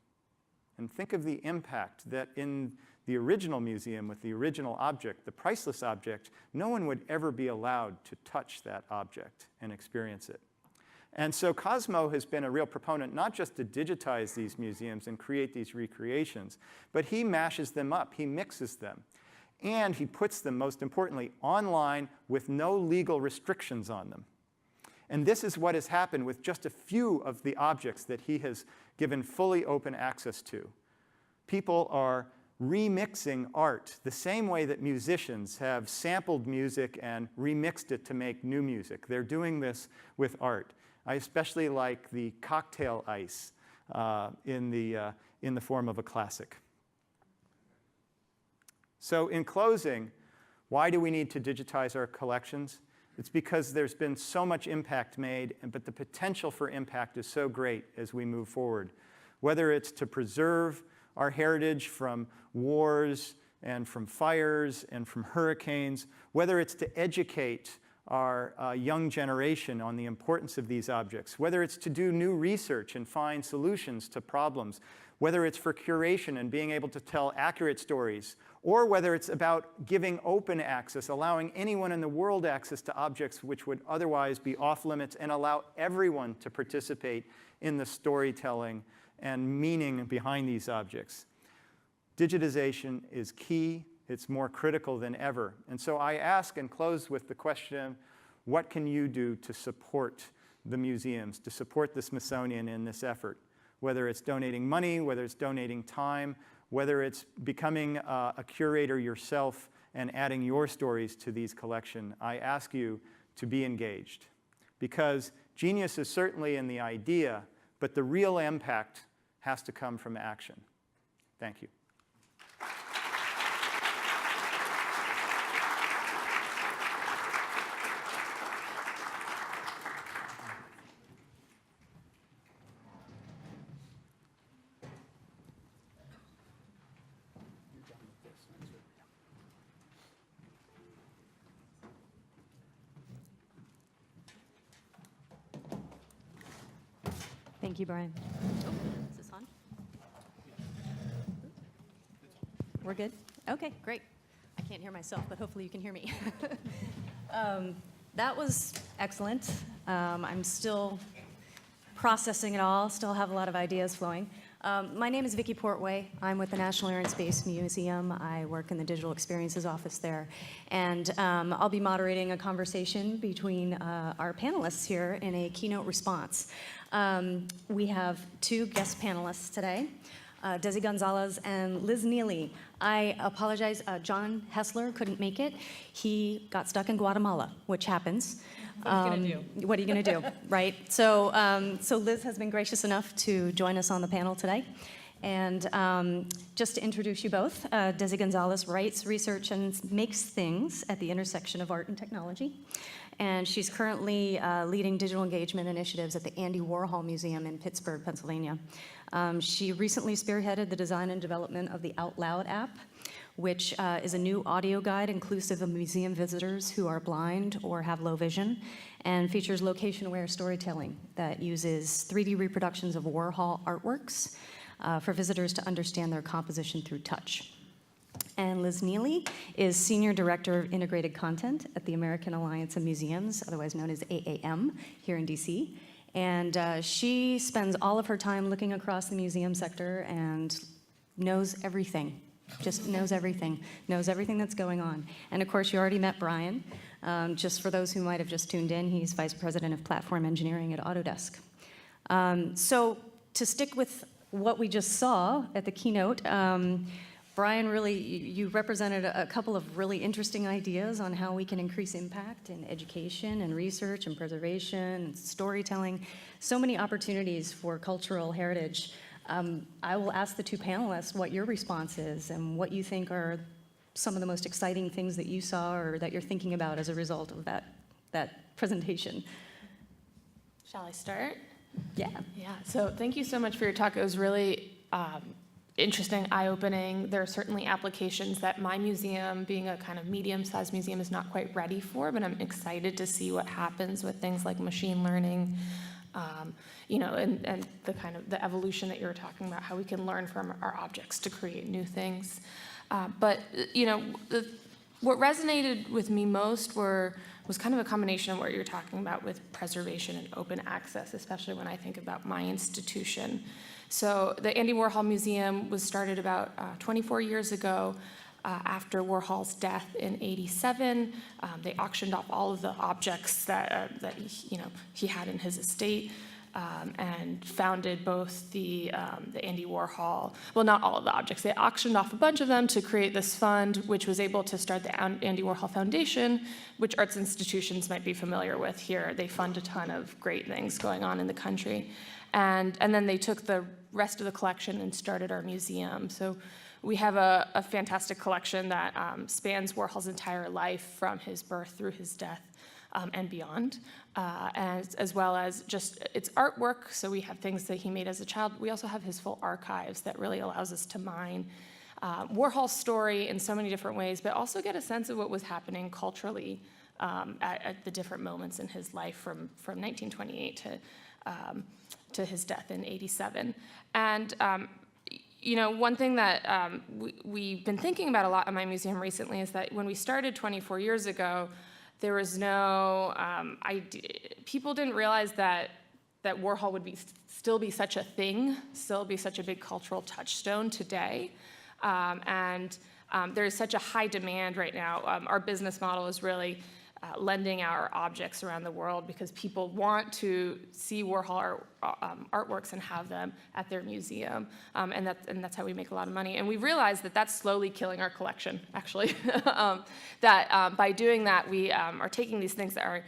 And think of the impact that in the original museum with the original object, the priceless object, no one would ever be allowed to touch that object and experience it. And so Cosmo has been a real proponent, not just to digitize these museums and create these recreations, but he mashes them up, he mixes them. And he puts them, most importantly, online with no legal restrictions on them. And this is what has happened with just a few of the objects that he has given fully open access to. People are remixing art the same way that musicians have sampled music and remixed it to make new music. They're doing this with art. I especially like the cocktail ice in the form of a classic. So in closing, why do we need to digitize our collections? It's because there's been so much impact made, but the potential for impact is so great as we move forward. Whether it's to preserve our heritage from wars and from fires and from hurricanes, whether it's to educate our young generation on the importance of these objects, whether it's to do new research and find solutions to problems, whether it's for curation and being able to tell accurate stories, or whether it's about giving open access, allowing anyone in the world access to objects which would otherwise be off limits, and allow everyone to participate in the storytelling and meaning behind these objects. Digitization is key. It's more critical than ever. And so I ask and close with the question, what can you do to support the museums, to support the Smithsonian in this effort? Whether it's donating money, whether it's donating time, whether it's becoming a curator yourself and adding your stories to these collections, I ask you to be engaged. Because genius is certainly in the idea, but the real impact has to come from action. Thank you. Thank you, Brian. Is this on? We're good? Okay, great. I can't hear myself, but hopefully you can hear me. That was excellent. I'm still processing it all, still have a lot of ideas flowing. My name is Vicki Portway. I'm with the National Air and Space Museum. I work in the Digital Experiences office there. And I'll be moderating a conversation between our panelists here in a keynote response. We have two guest panelists today, Desi Gonzalez and Liz Neely. I apologize, John Hessler couldn't make it. He got stuck in Guatemala, which happens. What are you going to do? What are you going to do, right? So, so Liz has been gracious enough to join us on the panel today. And just to introduce you both, Desi Gonzalez writes, research, and makes things at the intersection of art and technology. And she's currently leading digital engagement initiatives at the Andy Warhol Museum in Pittsburgh, Pennsylvania. She recently spearheaded the design and development of the Out Loud app, which is a new audio guide inclusive of museum visitors who are blind or have low vision, and features location-aware storytelling that uses 3D reproductions of Warhol artworks for visitors to understand their composition through touch. And Liz Neely is Senior Director of Integrated Content at the American Alliance of Museums, otherwise known as AAM, here in DC. And she spends all of her time looking across the museum sector and knows everything, just knows everything that's going on. And of course, you already met Brian. Just for those who might have just tuned in, he's Vice President of Platform Engineering at Autodesk. So to stick with what we just saw at the keynote, Brian, really, you represented a couple of really interesting ideas on how we can increase impact in education and research and preservation and storytelling. So many opportunities for cultural heritage. I will ask the two panelists what your response is and what you think are some of the most exciting things that you saw or that you're thinking about as a result of that presentation. Shall I start? Yeah. Yeah, so thank you so much for your talk. It was really interesting, eye-opening. There are certainly applications that my museum, being a kind of medium-sized museum, is not quite ready for, but I'm excited to see what happens with things like machine learning, you know, and the kind of the evolution that you were talking about, how we can learn from our objects to create new things. But, you know, what resonated with me most was kind of a combination of what you're talking about with preservation and open access, especially when I think about my institution. So the Andy Warhol Museum was started about 24 years ago after Warhol's death in '87. They auctioned off all of the objects that he had in his estate. And founded both the Andy Warhol, well, not all of the objects. They auctioned off a bunch of them to create this fund, which was able to start the Andy Warhol Foundation, which arts institutions might be familiar with here. They fund a ton of great things going on in the country. And then they took the rest of the collection and started our museum. So we have a fantastic collection that spans Warhol's entire life from his birth through his death. And beyond, as well as just its artwork. So we have things that he made as a child. We also have his full archives that really allows us to mine Warhol's story in so many different ways, but also get a sense of what was happening culturally at the different moments in his life from 1928 to his death in '87. And one thing that we've been thinking about a lot in my museum recently is that when we started 24 years ago, there was no people didn't realize that Warhol would still be such a thing, still be such a big cultural touchstone today. And there is such a high demand right now. Our business model is really lending our objects around the world because people want to see Warhol artworks and have them at their museum, and that's how we make a lot of money. And we realized that that's slowly killing our collection, actually. That by doing that, we are taking these things that are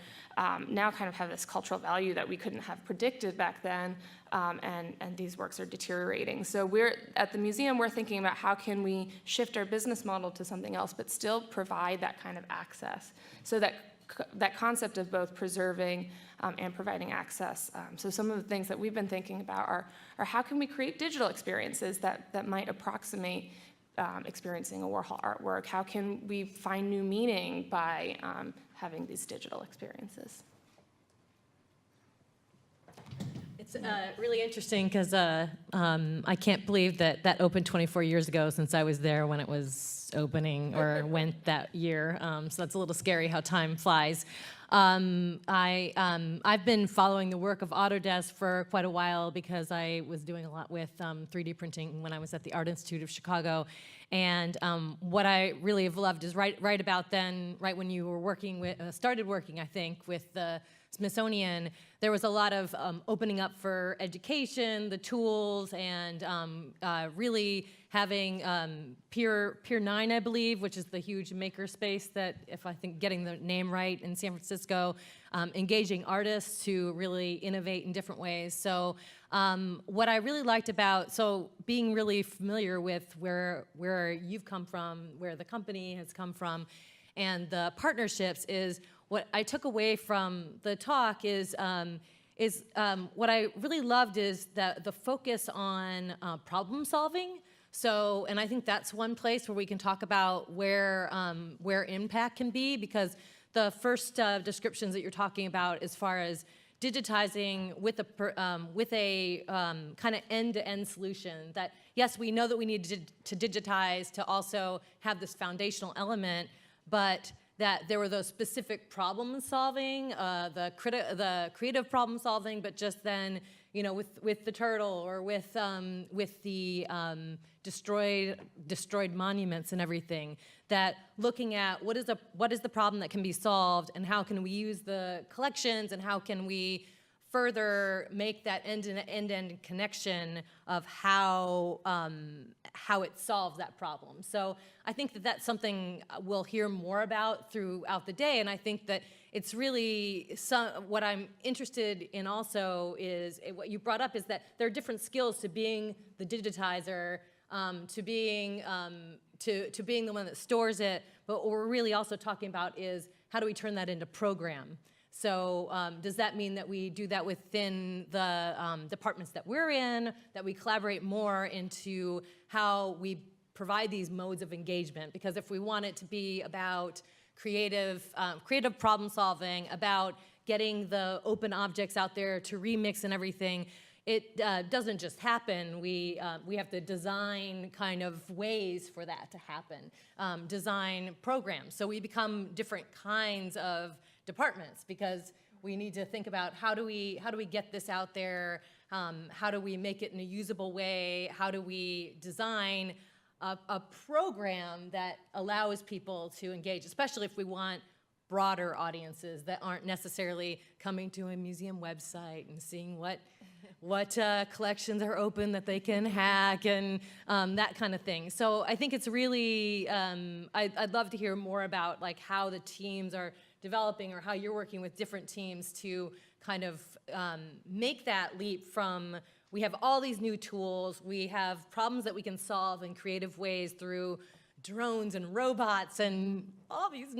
now kind of have this cultural value that we couldn't have predicted back then, and these works are deteriorating. So we're at the museum, we're thinking about how can we shift our business model to something else, but still provide that kind of access. So that concept of both preserving and providing access. So some of the things that we've been thinking about are how can we create digital experiences that might approximate experiencing a Warhol artwork? How can we find new meaning by having these digital experiences? It's really interesting because I can't believe that opened 24 years ago since I was there when it was opening or went that year. So that's a little scary how time flies. I've been following the work of Autodesk for quite a while because I was doing a lot with 3D printing when I was at the Art Institute of Chicago. And what I really have loved is right about then, right when you were working with, started working, I think, with the Smithsonian, there was a lot of opening up for education, the tools, and really having Pier 9, I believe, which is the huge maker space that, if I think getting the name right, in San Francisco, engaging artists to really innovate in different ways. So what I really liked about, so being really familiar with where you've come from, where the company has come from, and the partnerships is, what I took away from the talk is what I really loved is the focus on problem solving. So, and I think that's one place where we can talk about where impact can be, because the first descriptions that you're talking about as far as digitizing with a kind of end-to-end solution, that yes, we know that we need to digitize to also have this foundational element, but that there were those specific problem solving, the creative problem solving, but just then, you know, with the turtle or with the destroyed monuments and everything, that looking at what is the problem that can be solved, and how can we use the collections, and how can we further make that end-to-end connection of how it solves that problem. So I think that that's something we'll hear more about throughout the day, and I think that it's really what I'm interested in also is what you brought up is that there are different skills to being the digitizer, to being the one that stores it, but what we're really also talking about is how do we turn that into program. So does that mean that we do that within the departments that we're in, that we collaborate more into how we provide these modes of engagement? Because if we want it to be about creative problem solving, about getting the open objects out there to remix and everything, it doesn't just happen. We have to design kind of ways for that to happen, design programs. So we become different kinds of departments, because we need to think about how do we get this out there, how do we make it in a usable way, how do we design a program that allows people to engage, especially if we want broader audiences that aren't necessarily coming to a museum website and seeing what collections are open that they can hack and that kind of thing. So I think it's really, I'd love to hear more about like how the teams are developing or how you're working with different teams to kind of make that leap from we have all these new tools, we have problems that we can solve in creative ways through drones and robots and all these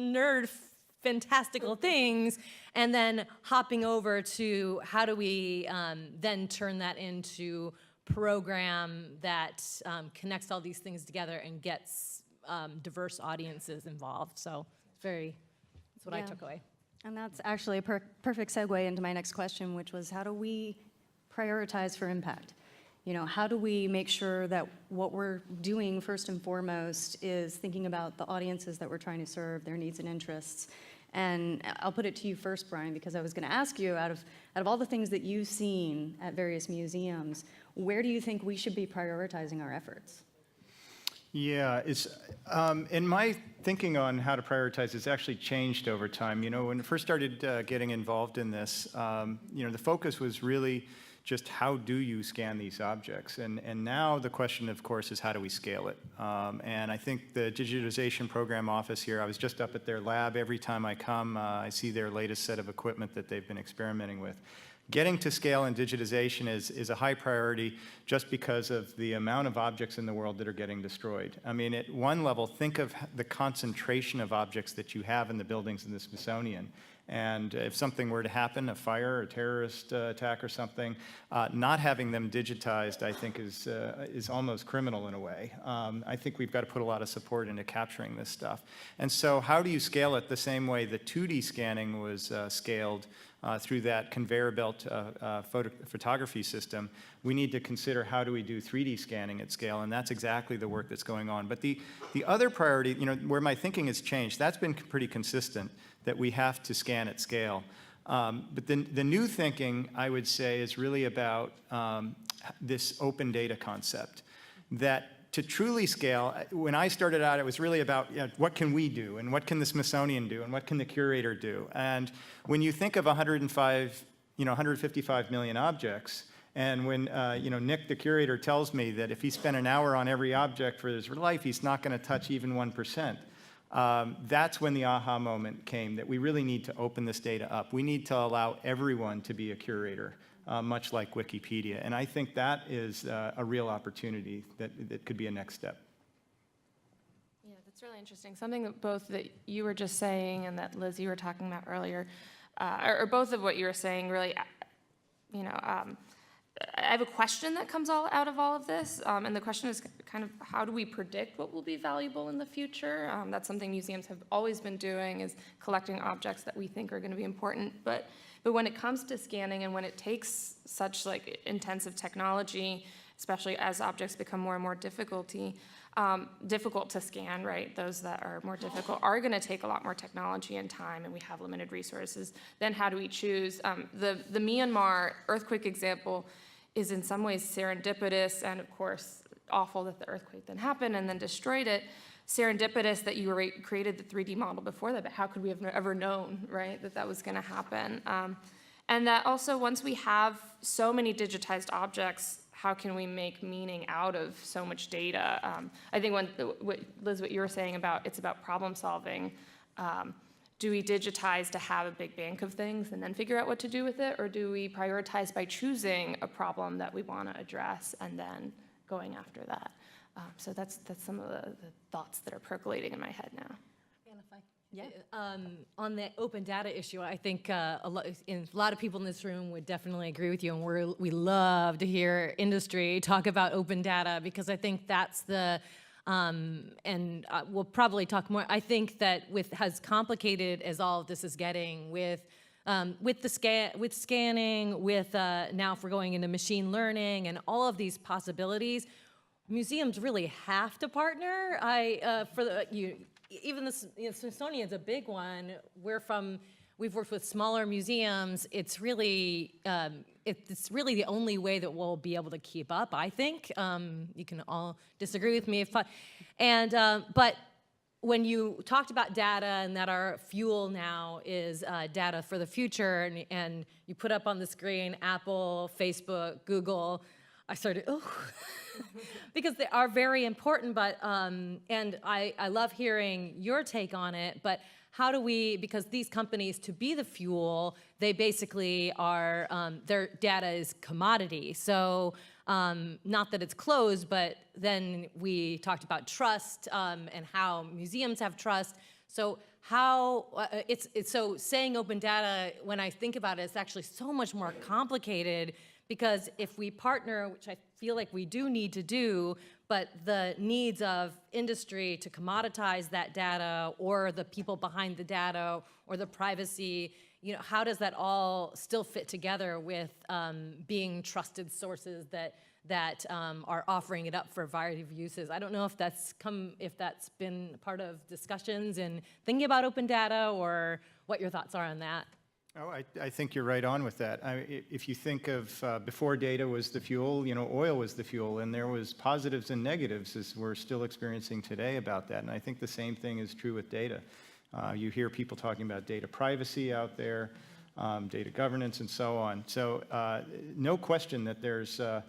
fantastical things, and then hopping over to how do we then turn that into program that connects all these things together and gets diverse audiences involved. So that's what I Yeah. took away. And that's actually a perfect segue into my next question, which was how do we prioritize for impact? You know, how do we make sure that what we're doing first and foremost is thinking about the audiences that we're trying to serve, their needs and interests? And I'll put it to you first, Brian, because I was going to ask you, out of all the things that you've seen at various museums, where do you think we should be prioritizing our efforts? Yeah, it's in my thinking on how to prioritize, it's actually changed over time. You know, when I first started getting involved in this, you know, the focus was really just how do you scan these objects? And now the question, of course, is how do we scale it? And I think the Digitization Program Office here, I was just up at their lab. Every time I come, I see their latest set of equipment that they've been experimenting with. Getting to scale in digitization is a high priority just because of the amount of objects in the world that are getting destroyed. I mean, at one level, think of the concentration of objects that you have in the buildings in the Smithsonian. And if something were to happen, a fire, a terrorist attack or something, not having them digitized, I think, is almost criminal in a way. I think we've got to put a lot of support into capturing this stuff. And so how do you scale it the same way that 2D scanning was scaled through that conveyor belt photography system? We need to consider how do we do 3D scanning at scale, and that's exactly the work that's going on. But the other priority, you know, where my thinking has changed, that's been pretty consistent, that we have to scan at scale. But the new thinking, I would say, is really about this open data concept. That to truly scale, when I started out, it was really about, you know, what can we do, and what can the Smithsonian do, and what can the curator do? And when you think of 155 million objects, and when you know, Nick, the curator, tells me that if he spent an hour on every object for his life, he's not going to touch even 1%. That's when the aha moment came, that we really need to open this data up. We need to allow everyone to be a curator, much like Wikipedia. And I think that is a real opportunity that could be a next step. Yeah, that's really interesting. Something that both that you were just saying and that Liz, you were talking about earlier, or both of what you were saying really, you know, I have a question that comes out of all of this, and the question is kind of how do we predict what will be valuable in the future? That's something museums have always been doing, is collecting objects that we think are going to be important. But when it comes to scanning and when it takes such like intensive technology, especially as objects become more and more difficult to scan, right? Those that are more difficult are going to take a lot more technology and time, and we have limited resources. Then how do we choose? The Myanmar earthquake example is in some ways serendipitous, and of course awful that the earthquake then happened and then destroyed it. Serendipitous that you created the 3D model before that, but how could we have ever known, right, that was going to happen? And that also, once we have so many digitized objects, how can we make meaning out of so much data? I think Liz, what you were saying about, it's about problem solving. Do we digitize to have a big bank of things and then figure out what to do with it? Or do we prioritize by choosing a problem that we want to address and then going after that? So that's some of the thoughts that are percolating in my head now. Yeah. On the open data issue, I think a lot of people in this room would definitely agree with you, and we love to hear industry talk about open data, because I think that's the and we'll probably talk more. I think that with as complicated as all of this is getting, with scanning, with now if we're going into machine learning and all of these possibilities, museums really have to partner. Even the Smithsonian is a big one. we've worked with smaller museums. It's really the only way that we'll be able to keep up, I think. You can all disagree with me, but when you talked about data and that our fuel now is data for the future, and you put up on the screen Apple, Facebook, Google, I started, because they are very important, but, and I love hearing your take on it, but how do we, because these companies, to be the fuel, they basically are, their data is commodity. So not that it's closed, but then we talked about trust and how museums have trust. So how, so saying open data, when I think about it, it's actually so much more complicated, because if we partner, which I feel like we do need to do, but the needs of industry to commoditize that data, or the people behind the data, or the privacy, you know, how does that all still fit together with being trusted sources that are offering it up for a variety of uses? I don't know if that's been part of discussions and thinking about open data, or what your thoughts are on that. Oh, I think you're right on with that. If you think of before data was the fuel, you know, oil was the fuel, and there was positives and negatives, as we're still experiencing today about that. And I think the same thing is true with data. You hear people talking about data privacy out there, data governance, and so on. So no question that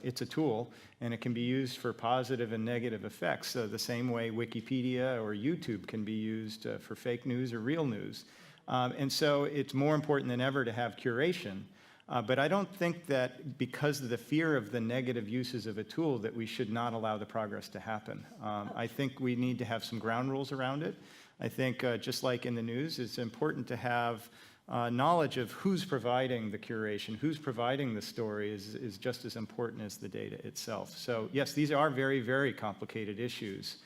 it's a tool, and it can be used for positive and negative effects, the same way Wikipedia or YouTube can be used for fake news or real news. And so it's more important than ever to have curation. But I don't think that because of the fear of the negative uses of a tool that we should not allow the progress to happen. I think we need to have some ground rules around it. I think just like in the news, it's important to have knowledge of who's providing the curation, who's providing the story is just as important as the data itself. So yes, these are very, very complicated issues.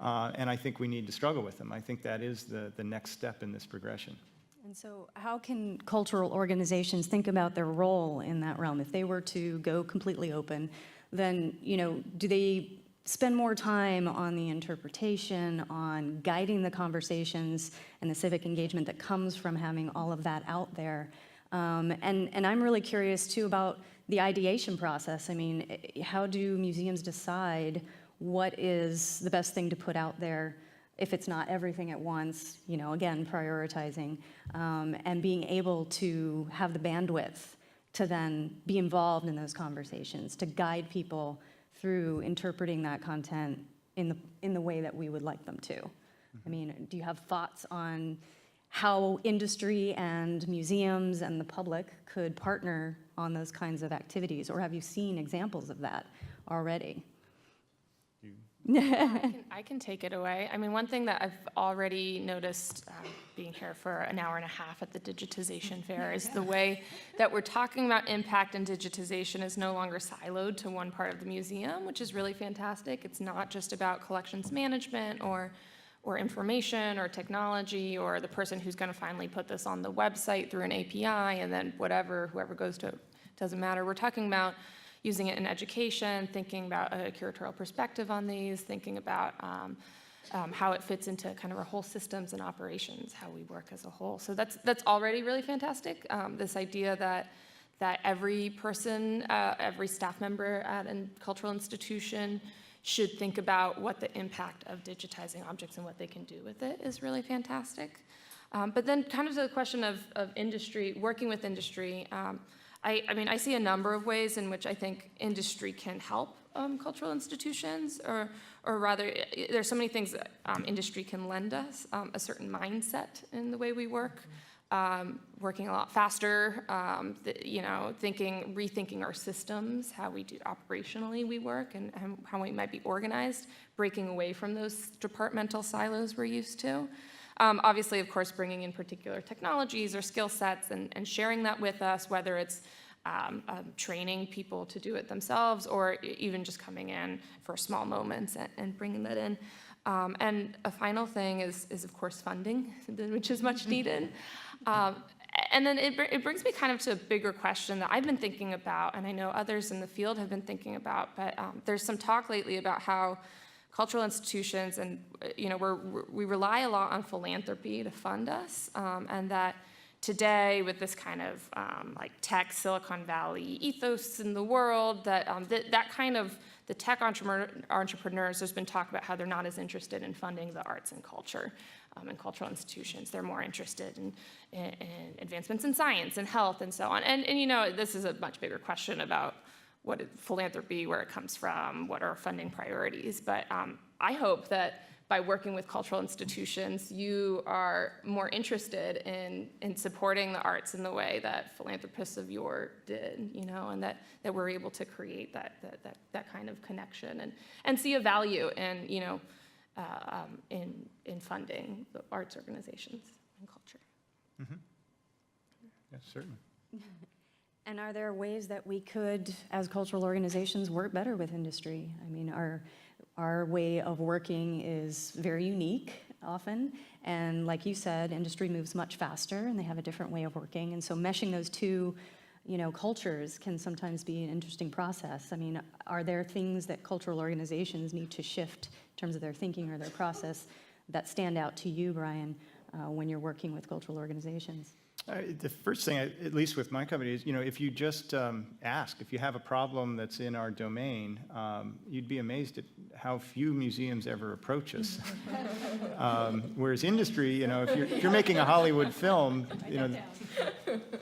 And I think we need to struggle with them. I think that is the next step in this progression. And so how can cultural organizations think about their role in that realm? If they were to go completely open, then, you know, do they spend more time on the interpretation, on guiding the conversations and the civic engagement that comes from having all of that out there? And I'm really curious too about the ideation process. I mean, how do museums decide what is the best thing to put out there if it's not everything at once, you know, again, prioritizing, and being able to have the bandwidth to then be involved in those conversations, to guide people through interpreting that content in the way that we would like them to. I mean, do you have thoughts on how industry and museums and the public could partner on those kinds of activities, or have you seen examples of that already? I can take it away. I mean, one thing that I've already noticed being here for an hour and a half at the Digitization Fair is the way that we're talking about impact and digitization is no longer siloed to one part of the museum, which is really fantastic. It's not just about collections management or information or technology or the person who's going to finally put this on the website through an API and then whoever goes to it, doesn't matter. We're talking about using it in education, thinking about a curatorial perspective on these, thinking about how it fits into kind of our whole systems and operations, how we work as a whole. So that's already really fantastic. This idea that every person, every staff member at a cultural institution should think about what the impact of digitizing objects and what they can do with it is really fantastic. But then kind of to the question of industry, working with industry, I mean, I see a number of ways in which I think industry can help cultural institutions, or rather, there's so many things that industry can lend us, a certain mindset in the way we work, working a lot faster, you know, rethinking our systems, how we do operationally we work, and how we might be organized, breaking away from those departmental silos we're used to. Obviously, of course, bringing in particular technologies or skill sets and sharing that with us, whether it's training people to do it themselves or even just coming in for small moments and bringing that in. And a final thing is of course, funding, which is much needed. And then it brings me kind of to a bigger question that I've been thinking about, and I know others in the field have been thinking about, but there's some talk lately about how cultural institutions, and you know, we rely a lot on philanthropy to fund us, and that today, with this kind of like tech Silicon Valley ethos in the world, that kind of the tech entrepreneurs, there's been talk about how they're not as interested in funding the arts and culture and cultural institutions. They're more interested in advancements in science and health and so on. And you know, this is a much bigger question about what is philanthropy, where it comes from, what are our funding priorities. But I hope that by working with cultural institutions, you are more interested in supporting the arts in the way that philanthropists of yore did, you know, and that we're able to create that kind of connection and see a value in, you know, in funding the arts organizations and culture. Mm-hmm. Yes, certainly. And are there ways that we could, as cultural organizations, work better with industry? I mean, our way of working is very unique often, and like you said, industry moves much faster and they have a different way of working, and so meshing those two, you know, cultures can sometimes be an interesting process. I mean, are there things that cultural organizations need to shift in terms of their thinking or their process that stand out to you, Brian, when you're working with cultural organizations? The first thing, at least with my company, is, you know, if you just ask, if you have a problem that's in our domain, you'd be amazed at how few museums ever approach us. Whereas industry, you know, if you're making a Hollywood film, you know,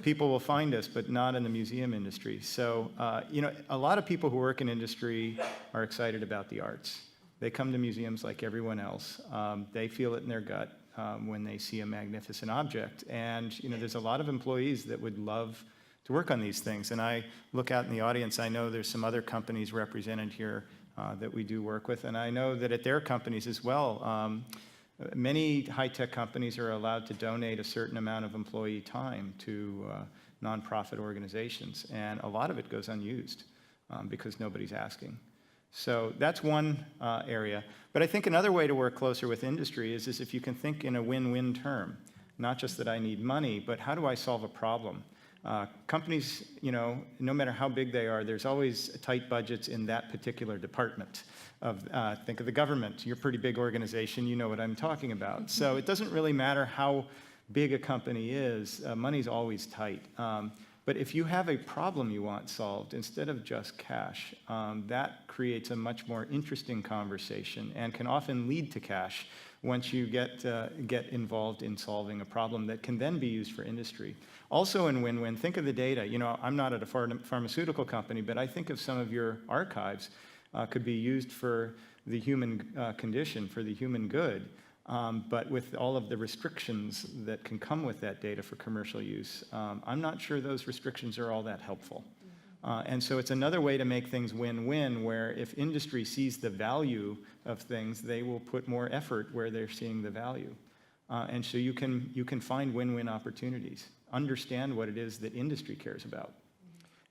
people will find us, but not in the museum industry. So, you know, a lot of people who work in industry are excited about the arts. They come to museums like everyone else. They feel it in their gut. When they see a magnificent object. And you know, there's a lot of employees that would love to work on these things. And I look out in the audience, I know there's some other companies represented here that we do work with, and I know that at their companies as well, many high-tech companies are allowed to donate a certain amount of employee time to nonprofit organizations, and a lot of it goes unused because nobody's asking. So that's one area. But I think another way to work closer with industry is if you can think in a win-win term, not just that I need money, but how do I solve a problem? Companies, you know, no matter how big they are, there's always tight budgets in that particular department. Think of the government. You're a pretty big organization. You know what I'm talking about. So it doesn't really matter how big a company is. Money's always tight. But if you have a problem you want solved, instead of just cash, that creates a much more interesting conversation and can often lead to cash once you get involved in solving a problem that can then be used for industry. Also in win-win, think of the data. You know, I'm not at a pharmaceutical company, but I think of some of your archives could be used for the human condition, for the human good. But with all of the restrictions that can come with that data for commercial use, I'm not sure those restrictions are all that helpful. And so it's another way to make things win-win, where if industry sees the value of things, they will put more effort where they're seeing the value. And so you can find win-win opportunities. Understand what it is that industry cares about.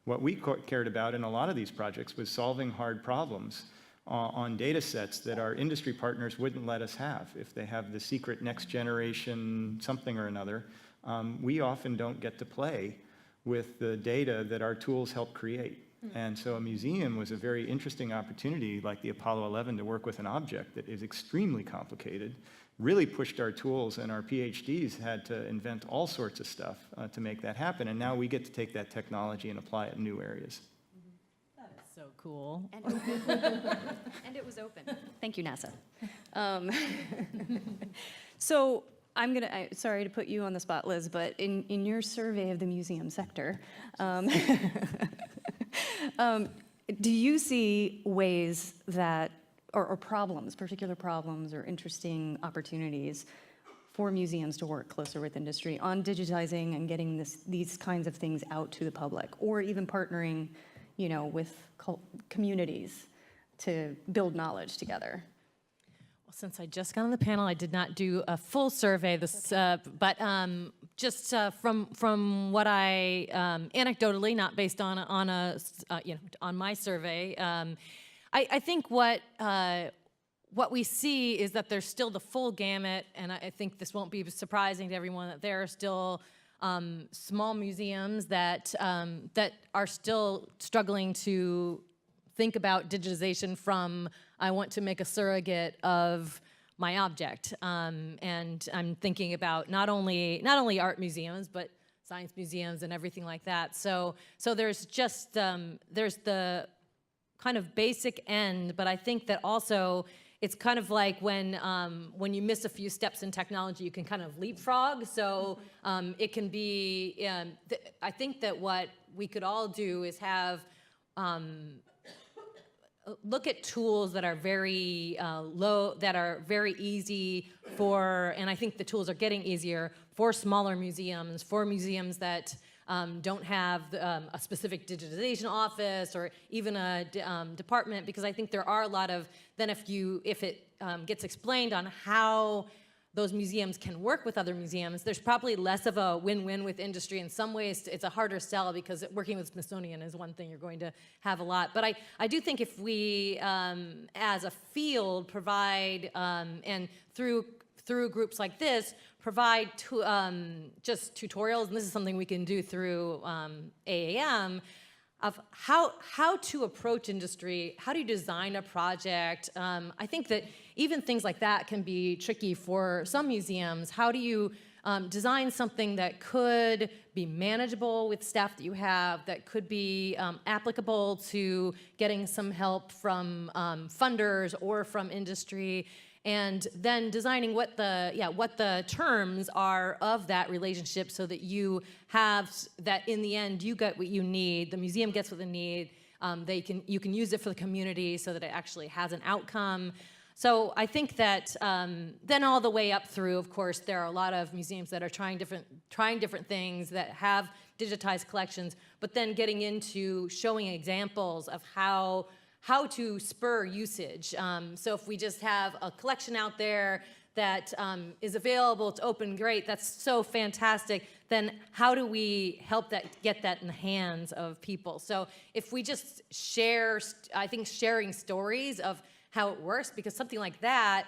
What we cared about in a lot of these projects was solving hard problems on data sets that our industry partners wouldn't let us have. If they have the secret next generation something or another, we often don't get to play with the data that our tools help create. And so a museum was a very interesting opportunity, like the Apollo 11, to work with an object that is extremely complicated, really pushed our tools, and our PhDs had to invent all sorts of stuff to make that happen. And now we get to take that technology and apply it in new areas. So cool. And it was open. Thank you, NASA. So sorry to put you on the spot, Liz, but in your survey of the museum sector, do you see ways that, or problems, particular problems or interesting opportunities for museums to work closer with industry on digitizing and getting these kinds of things out to the public, or even partnering, you know, with communities to build knowledge together? Well, since I just got on the panel, I did not do a full survey, but just from what I anecdotally, not based on on my survey, I think what we see is that there's still the full gamut, and I think this won't be surprising to everyone that there are still small museums that are still struggling to think about digitization from, I want to make a surrogate of my object. And I'm thinking about not only art museums, but science museums and everything like that. So there's just, there's the kind of basic end, but I think that also it's kind of like when you miss a few steps in technology, you can kind of leapfrog. So it can be, I think that what we could all do is have, look at tools that are very low, that are very easy for, and I think the tools are getting easier for smaller museums, for museums that don't have a specific digitization office or even a department, because I think there are a lot of, then if it gets explained on how those museums can work with other museums, there's probably less of a win-win with industry. In some ways, it's a harder sell because working with Smithsonian is one thing you're going to have a lot. But I do think if we, as a field, provide, and through groups like this, provide just tutorials, and this is something we can do through AAM, of how to approach industry, how do you design a project. I think that even things like that can be tricky for some museums. How do you design something that could be manageable with staff that you have, that could be applicable to getting some help from funders or from industry, and then designing what the terms are of that relationship so that you have, that in the end you get what you need, the museum gets what they need, you can use it for the community so that it actually has an outcome. So I think that then all the way up through, of course, there are a lot of museums that are trying different things, that have digitized collections, but then getting into showing examples of how to spur usage. So if we just have a collection out there that is available to open, great, that's so fantastic, then how do we help get that in the hands of people? So if we just share, I think sharing stories of how it works, because something like that,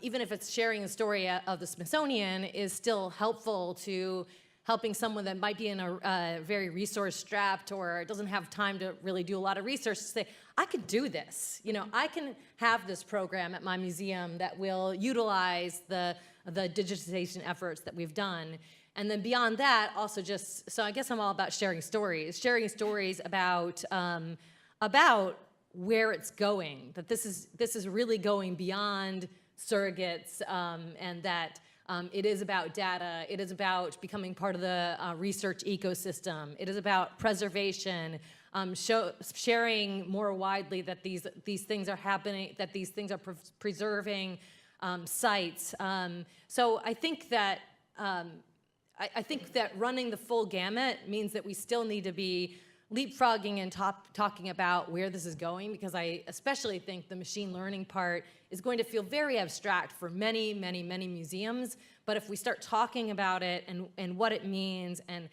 even if it's sharing a story of the Smithsonian, is still helpful to helping someone that might be in a very resource-strapped or doesn't have time to really do a lot of research to say, I could do this. You know, I can have this program at my museum that will utilize the digitization efforts that we've done. And then beyond that, also just, so I guess I'm all about sharing stories about where it's going, that this is really going beyond surrogates, and that it is about data, it is about becoming part of the research ecosystem, it is about preservation, sharing more widely that these things are happening, that these things are preserving sites. So I think that running the full gamut means that we still need to be leapfrogging and talking about where this is going, because I especially think the machine learning part is going to feel very abstract for many, many, many museums. But if we start talking about it and what it means, and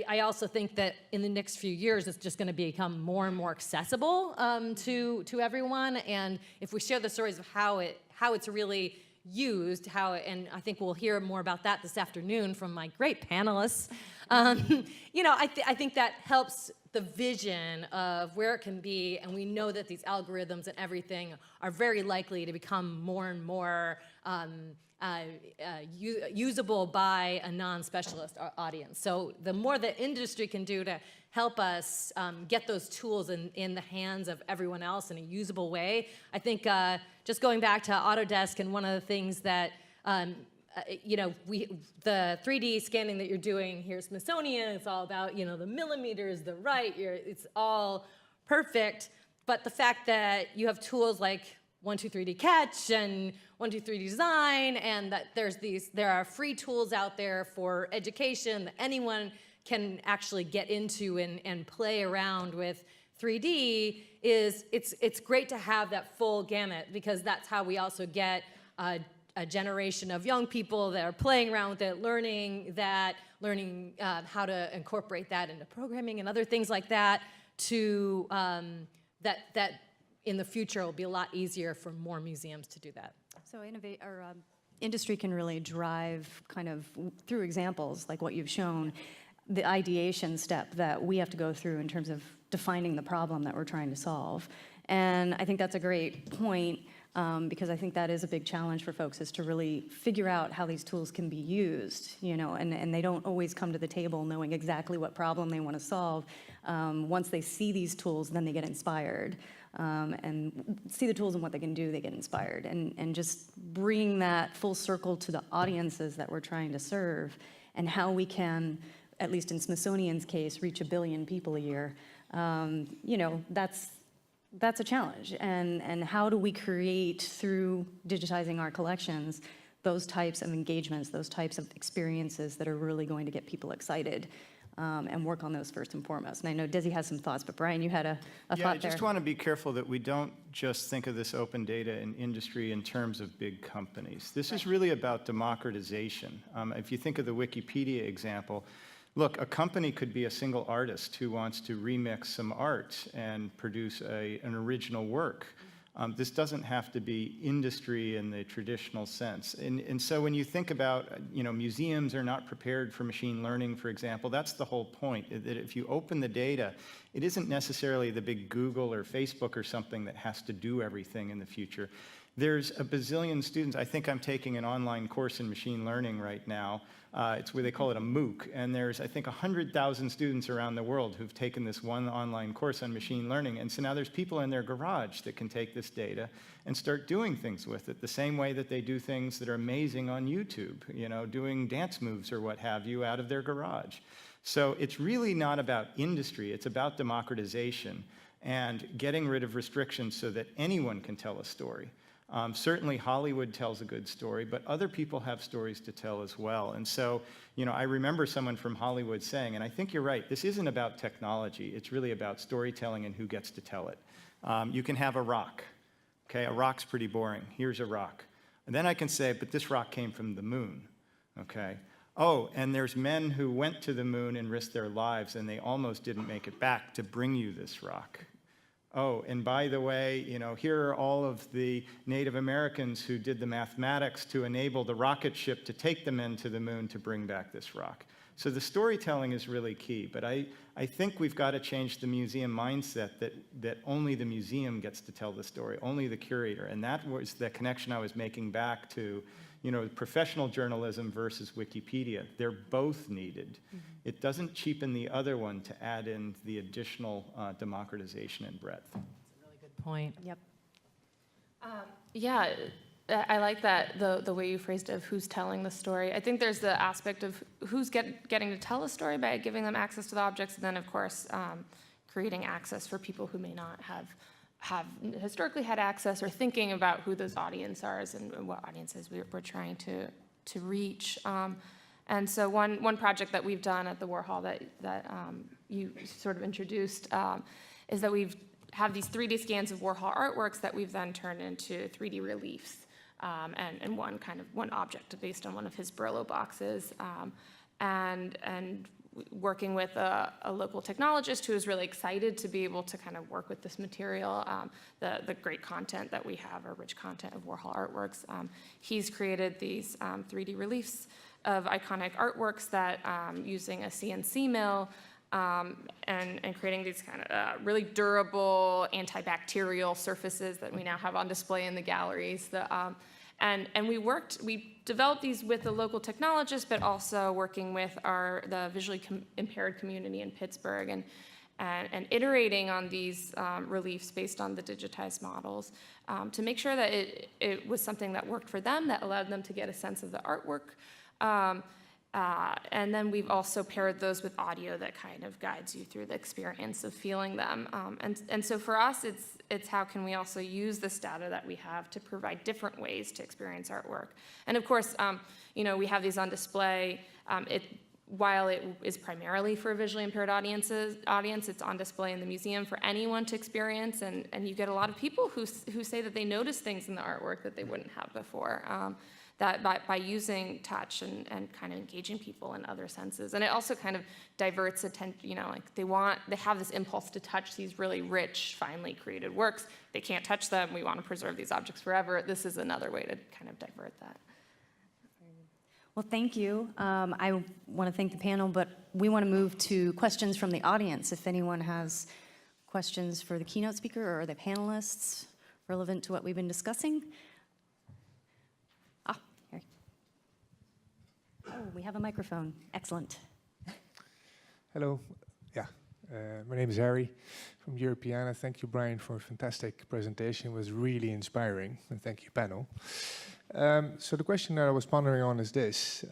I also think that in the next few years, it's just going to become more and more accessible to everyone. And if we share the stories of how it's really used, and I think we'll hear more about that this afternoon from my great panelists. You know, I think that helps the vision of where it can be, and we know that these algorithms and everything are very likely to become more and more usable by a non-specialist audience. So the more the industry can do to help us get those tools in the hands of everyone else in a usable way. I think just going back to Autodesk, and one of the things that, you know, the 3D scanning that you're doing here at Smithsonian, it's all about, you know, the millimeters, the right, it's all perfect. But the fact that you have tools like 123D Catch and 123D Design, and that there are free tools out there for education that anyone can actually get into and play around with 3D, it's great to have that full gamut, because that's how we also get a generation of young people that are playing around with it, learning how to incorporate that into programming and other things like that, to that in the future will be a lot easier for more museums to do that. So industry can really drive, kind of through examples like what you've shown, the ideation step that we have to go through in terms of defining the problem that we're trying to solve. And I think that's a great point. because I think that is a big challenge for folks, is to really figure out how these tools can be used, and they don't always come to the table knowing exactly what problem they want to solve. Once they see these tools, then they get inspired, and see the tools and what they can do, they get inspired, and just bring that full circle to the audiences that we're trying to serve, and how we can, at least in Smithsonian's case, reach 1 billion people a year. That's a challenge, and how do we create, through digitizing our collections, those types of engagements, those types of experiences that are really going to get people excited, and work on those first and foremost. And I know Desi has some thoughts, but Brian, you had a thought there. I just want to be careful that we don't just think of this open data in industry in terms of big companies. This is really about democratization. If you think of the Wikipedia example, look, a company could be a single artist who wants to remix some art and produce an original work. This doesn't have to be industry in the traditional sense. And so when you think about, museums are not prepared for machine learning, for example, that's the whole point, that if you open the data, it isn't necessarily the big Google or Facebook or something that has to do everything in the future. There's a bazillion students. I think I'm taking an online course in machine learning right now. It's where they call it a MOOC, and there's, I think, 100,000 students around the world who've taken this one online course on machine learning, and so now there's people in their garage that can take this data and start doing things with it, the same way that they do things that are amazing on YouTube, doing dance moves or what have you out of their garage. So it's really not about industry, it's about democratization and getting rid of restrictions so that anyone can tell a story. Certainly Hollywood tells a good story, but other people have stories to tell as well. And so, I remember someone from Hollywood saying, and I think you're right, this isn't about technology, it's really about storytelling and who gets to tell it. You can have a rock, okay? A rock's pretty boring. Here's a rock. And then I can say, but this rock came from the moon, okay? Oh, and there's men who went to the moon and risked their lives, and they almost didn't make it back to bring you this rock. Oh, and by the way, here are all of the Native Americans who did the mathematics to enable the rocket ship to take the men to the moon to bring back this rock. So the storytelling is really key, but I think we've got to change the museum mindset that only the museum gets to tell the story, only the curator, and that was the connection I was making back to professional journalism versus Wikipedia. They're both needed. Mm-hmm. It doesn't cheapen the other one to add in the additional democratization and breadth. That's a really good point. Yep. Yeah, I like that, the way you phrased it of who's telling the story. I think there's the aspect of who's getting to tell a story by giving them access to the objects, and then, of course, creating access for people who may not have historically had access, or thinking about who those audiences are and what audiences we're trying to reach. And so one project that we've done at the Warhol that you sort of introduced is that we've have these 3D scans of Warhol artworks that we've then turned into 3D reliefs, and one object based on one of his Brillo boxes, and working with a local technologist who is really excited to be able to kind of work with this material, the great content that we have, or rich content of Warhol artworks. He's created these 3D reliefs of iconic artworks that, using a CNC mill, and creating these kind of really durable antibacterial surfaces that we now have on display in the galleries. And we developed these with the local technologists, but also working with the visually impaired community in Pittsburgh, and iterating on these reliefs based on the digitized models, to make sure that it was something that worked for them, that allowed them to get a sense of the artwork. And then we've also paired those with audio that kind of guides you through the experience of feeling them. And so for us, it's how can we also use this data that we have to provide different ways to experience artwork. And of course, we have these on display. While it is primarily for a visually impaired audience, it's on display in the museum for anyone to experience. And you get a lot of people who say that they notice things in the artwork that they wouldn't have before. That by using touch and kind of engaging people in other senses. And it also kind of diverts attention, they have this impulse to touch these really rich, finely created works. They can't touch them. We want to preserve these objects forever. This is another way to kind of divert that. Well, thank you. I want to thank the panel, but we want to move to questions from the audience. If anyone has questions for the keynote speaker or the panelists, relevant to what we've been discussing. Ah, here. Oh, we have a microphone. Excellent. Hello. Yeah, my name is Harry from Europeana. Thank you, Brian, for a fantastic presentation. It was really inspiring. And thank you, panel. So the question that I was pondering on is this.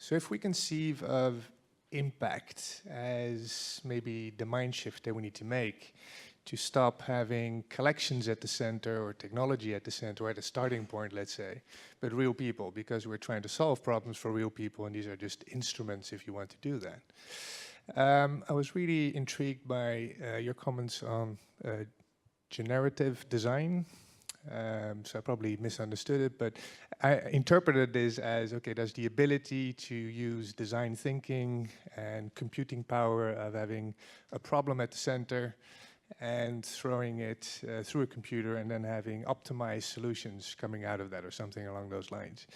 So if we conceive of impact as maybe the mind shift that we need to make to stop having collections at the center or technology at the center or at a starting point, let's say, but real people, because we're trying to solve problems for real people, and these are just instruments if you want to do that. I was really intrigued by your comments on generative design. So I probably misunderstood it, but I interpreted this as, okay, there's the ability to use design thinking and computing power of having a problem at the center and throwing it through a computer and then having optimized solutions coming out of that or something along those lines.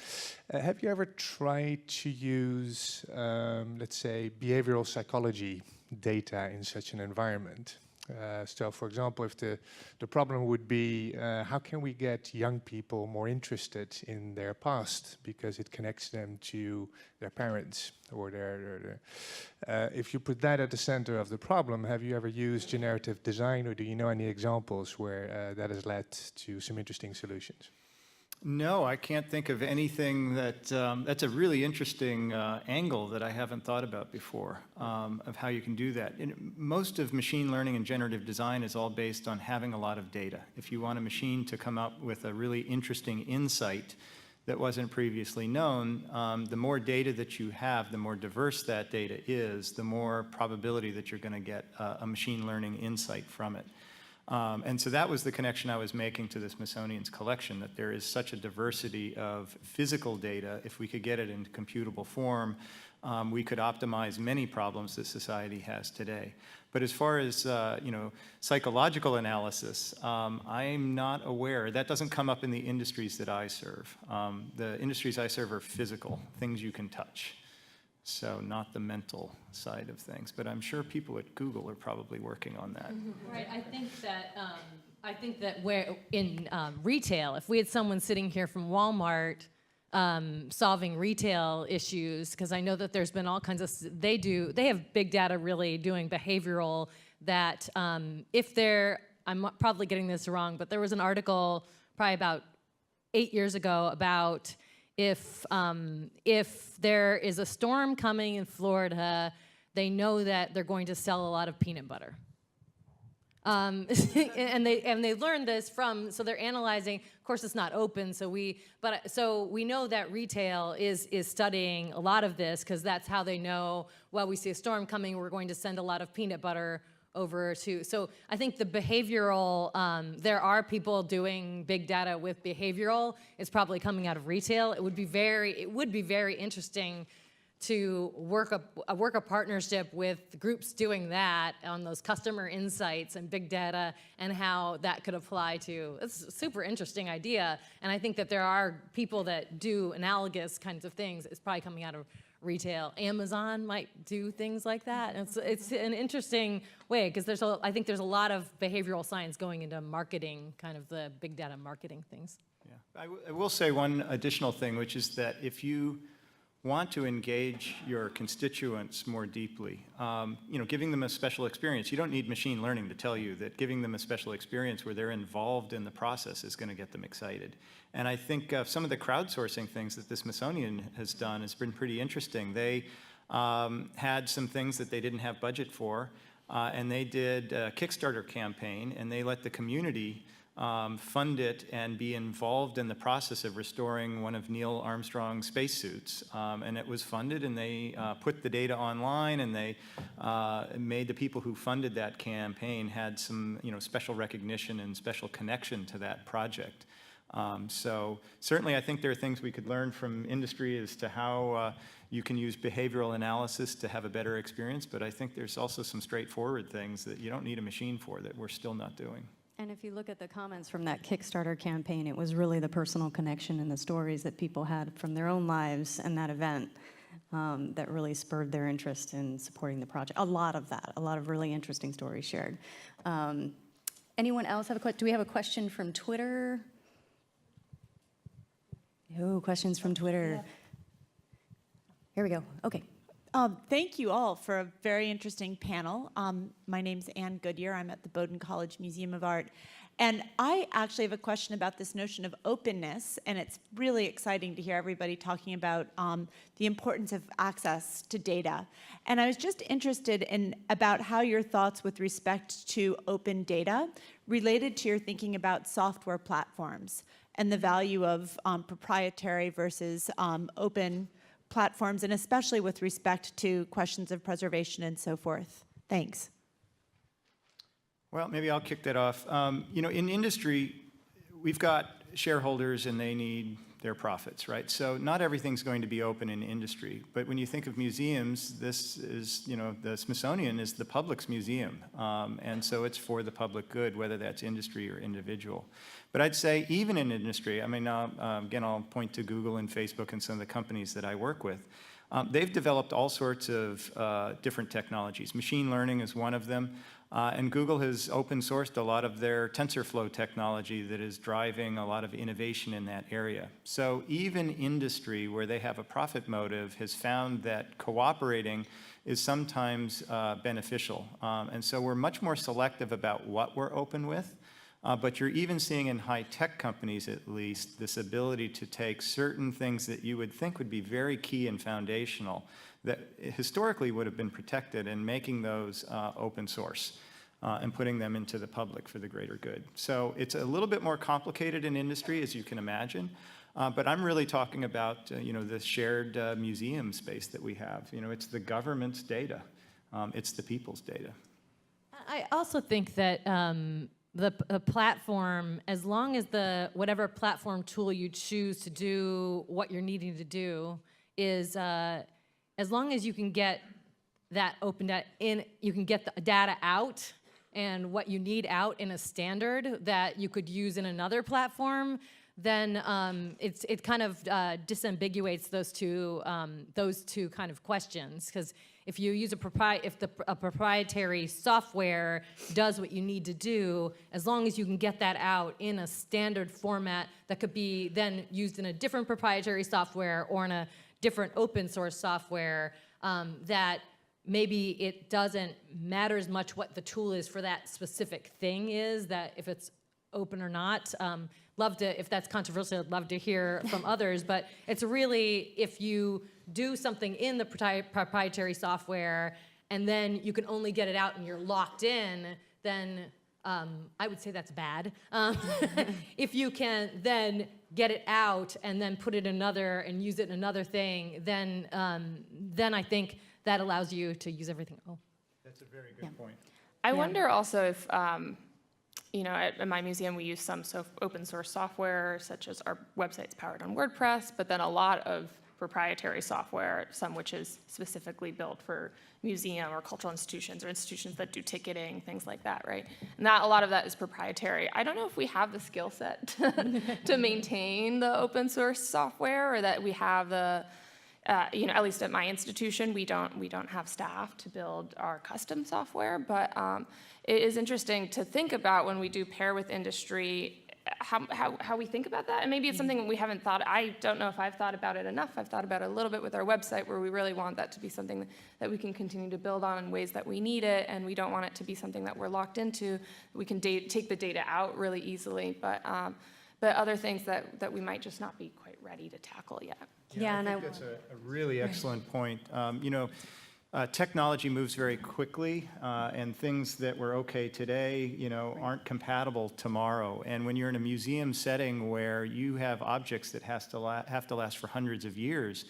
Have you ever tried to use, let's say, behavioral psychology data in such an environment? So, for example, if the problem would be, how can we get young people more interested in their past because it connects them to their parents or their if you put that at the center of the problem, have you ever used generative design, or do you know any examples where that has led to some interesting solutions? No, I can't think of anything that, that's a really interesting angle that I haven't thought about before, of how you can do that. Most of machine learning and generative design is all based on having a lot of data. If you want a machine to come up with a really interesting insight that wasn't previously known, the more data that you have, the more diverse that data is, the more probability that you're going to get a machine learning insight from it. And so that was the connection I was making to the Smithsonian's collection, that there is such a diversity of physical data. If we could get it into computable form, we could optimize many problems that society has today. But as far as psychological analysis, I'm not aware. That doesn't come up in the industries that I serve. The industries I serve are physical, things you can touch. So not the mental side of things, but I'm sure people at Google are probably working on that. Right. I think that where in retail, if we had someone sitting here from Walmart solving retail issues, because I know that there's been all kinds of they have big data really doing behavioral that if they're, I'm probably getting this wrong, but there was an article probably about 8 years ago about if there is a storm coming in Florida, they know that they're going to sell a lot of peanut butter. And they learned this from, so they're analyzing, of course it's not open, so we know that retail is studying a lot of this, because that's how they know, well, we see a storm coming, we're going to send a lot of peanut butter over to, so I think the behavioral, there are people doing big data with behavioral. It's probably coming out of retail. It would be very interesting to work a partnership with groups doing that on those customer insights and big data and how that could apply to, it's a super interesting idea. And I think that there are people that do analogous kinds of things. It's probably coming out of retail. Amazon might do things like that. It's an interesting way, because I think there's a lot of behavioral science going into marketing, kind of the big data marketing things. Yeah. I will say one additional thing, which is that if you want to engage your constituents more deeply, giving them a special experience, you don't need machine learning to tell you that giving them a special experience where they're involved in the process is going to get them excited. And I think some of the crowdsourcing things that the Smithsonian has done has been pretty interesting. They had some things that they didn't have budget for, and they did a Kickstarter campaign, and they let the community fund it and be involved in the process of restoring one of Neil Armstrong's spacesuits. And it was funded, and they put the data online, and they made the people who funded that campaign had some special recognition and special connection to that project. So certainly I think there are things we could learn from industry as to how you can use behavioral analysis to have a better experience, but I think there's also some straightforward things that you don't need a machine for that we're still not doing. And if you look at the comments from that Kickstarter campaign, it was really the personal connection and the stories that people had from their own lives and that event that really spurred their interest in supporting the project. A lot of really interesting stories shared. Anyone else have a question? Do we have a question from Twitter? No questions from Twitter. Here we go. Okay. Thank you all for a very interesting panel. My name's Ann Goodyear. I'm at the Bowdoin College Museum of Art. And I actually have a question about this notion of openness, and it's really exciting to hear everybody talking about the importance of access to data. And I was just interested in about how your thoughts with respect to open data related to your thinking about software platforms and the value of proprietary versus open platforms, and especially with respect to questions of preservation and so forth. Thanks. Well, maybe I'll kick that off. You know, in industry, we've got shareholders and they need their profits, right? So not everything's going to be open in industry. But when you think of museums, this is, you know, the Smithsonian is the public's museum. And so it's for the public good, whether that's industry or individual. But I'd say even in industry, I mean, again, I'll point to Google and Facebook and some of the companies that I work with. They've developed all sorts of different technologies. Machine learning is one of them. And Google has open sourced a lot of their TensorFlow technology that is driving a lot of innovation in that area. So even industry, where they have a profit motive, has found that cooperating is sometimes beneficial. And so we're much more selective about what we're open with. But you're even seeing in high-tech companies, at least, this ability to take certain things that you would think would be very key and foundational that historically would have been protected and making those open source and putting them into the public for the greater good. So it's a little bit more complicated in industry, as you can imagine. But I'm really talking about you know, the shared museum space that we have. You know, it's the government's data. It's the people's data. I also think that the platform, as long as whatever platform tool you choose to do what you're needing to do is, as long as you can get that open data in, you can get the data out and what you need out in a standard that you could use in another platform, then it kind of disambiguates those two kind of questions. Because if you use a proprietary software does what you need to do, as long as you can get that out in a standard format that could be then used in a different proprietary software or in a different open source software, that maybe it doesn't matter as much what the tool is for that specific thing is, that if it's open or not. Love to, if that's controversial, I'd love to hear from others, but it's really, if you do something in the proprietary software and then you can only get it out and you're locked in, then I would say that's bad. If you can then get it out and then put it in another and use it in another thing, then I think that allows you to use everything. Oh, That's a very good point. I wonder also if, you know, at my museum we use some open source software, such as our website's powered on WordPress, but then a lot of proprietary software, some which is specifically built for museum or cultural institutions or institutions that do ticketing, things like that, right? And a lot of that is proprietary. I don't know if we have the skill set to maintain the open source software, or that we have the, you know, at least at my institution, we don't have staff to build our custom software, but it is interesting to think about when we do pair with industry, how we think about that. And maybe it's something that we haven't thought. I don't know if I've thought about it enough. I've thought about it a little bit with our website, where we really want that to be something that we can continue to build on in ways that we need it, and we don't want it to be something that we're locked into. We can take the data out really easily, but other things that we might just not be quite ready to tackle yet. Yeah, I think that's a really excellent point. You know, technology moves very quickly, and things that were okay today, you know, aren't compatible tomorrow. And when you're in a museum setting where you have objects that have to last for hundreds of years,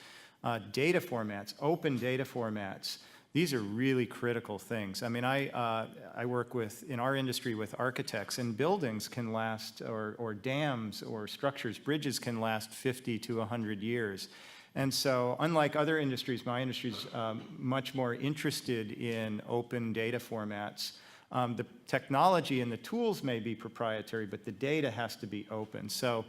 data formats, open data formats, these are really critical things. I mean, I work in our industry with architects, and buildings can last, or dams or structures, bridges can last 50 to 100 years. And so, unlike other industries, my industry is much more interested in open data formats. The technology and the tools may be proprietary, but the data has to be open. So,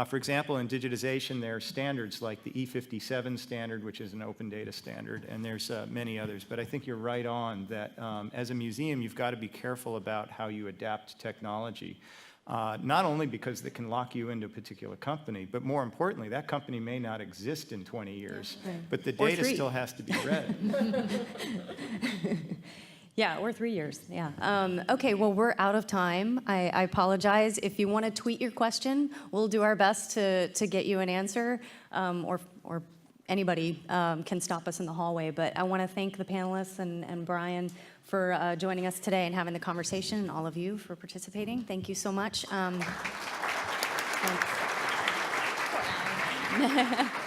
for example, in digitization, there are standards like the E57 standard, which is an open data standard, and there's many others. But I think you're right on that as a museum, you've got to be careful about how you adapt technology. Not only because it can lock you into a particular company, but more importantly, that company may not exist in 20 years, but the data still has to be read. Yeah, or 3 years, yeah. Okay, well, we're out of time. I apologize. If you want to tweet your question, we'll do our best to get you an answer, or anybody can stop us in the hallway. But I want to thank the panelists and Brian for joining us today and having the conversation, and all of you for participating. Thank you so much. Thanks.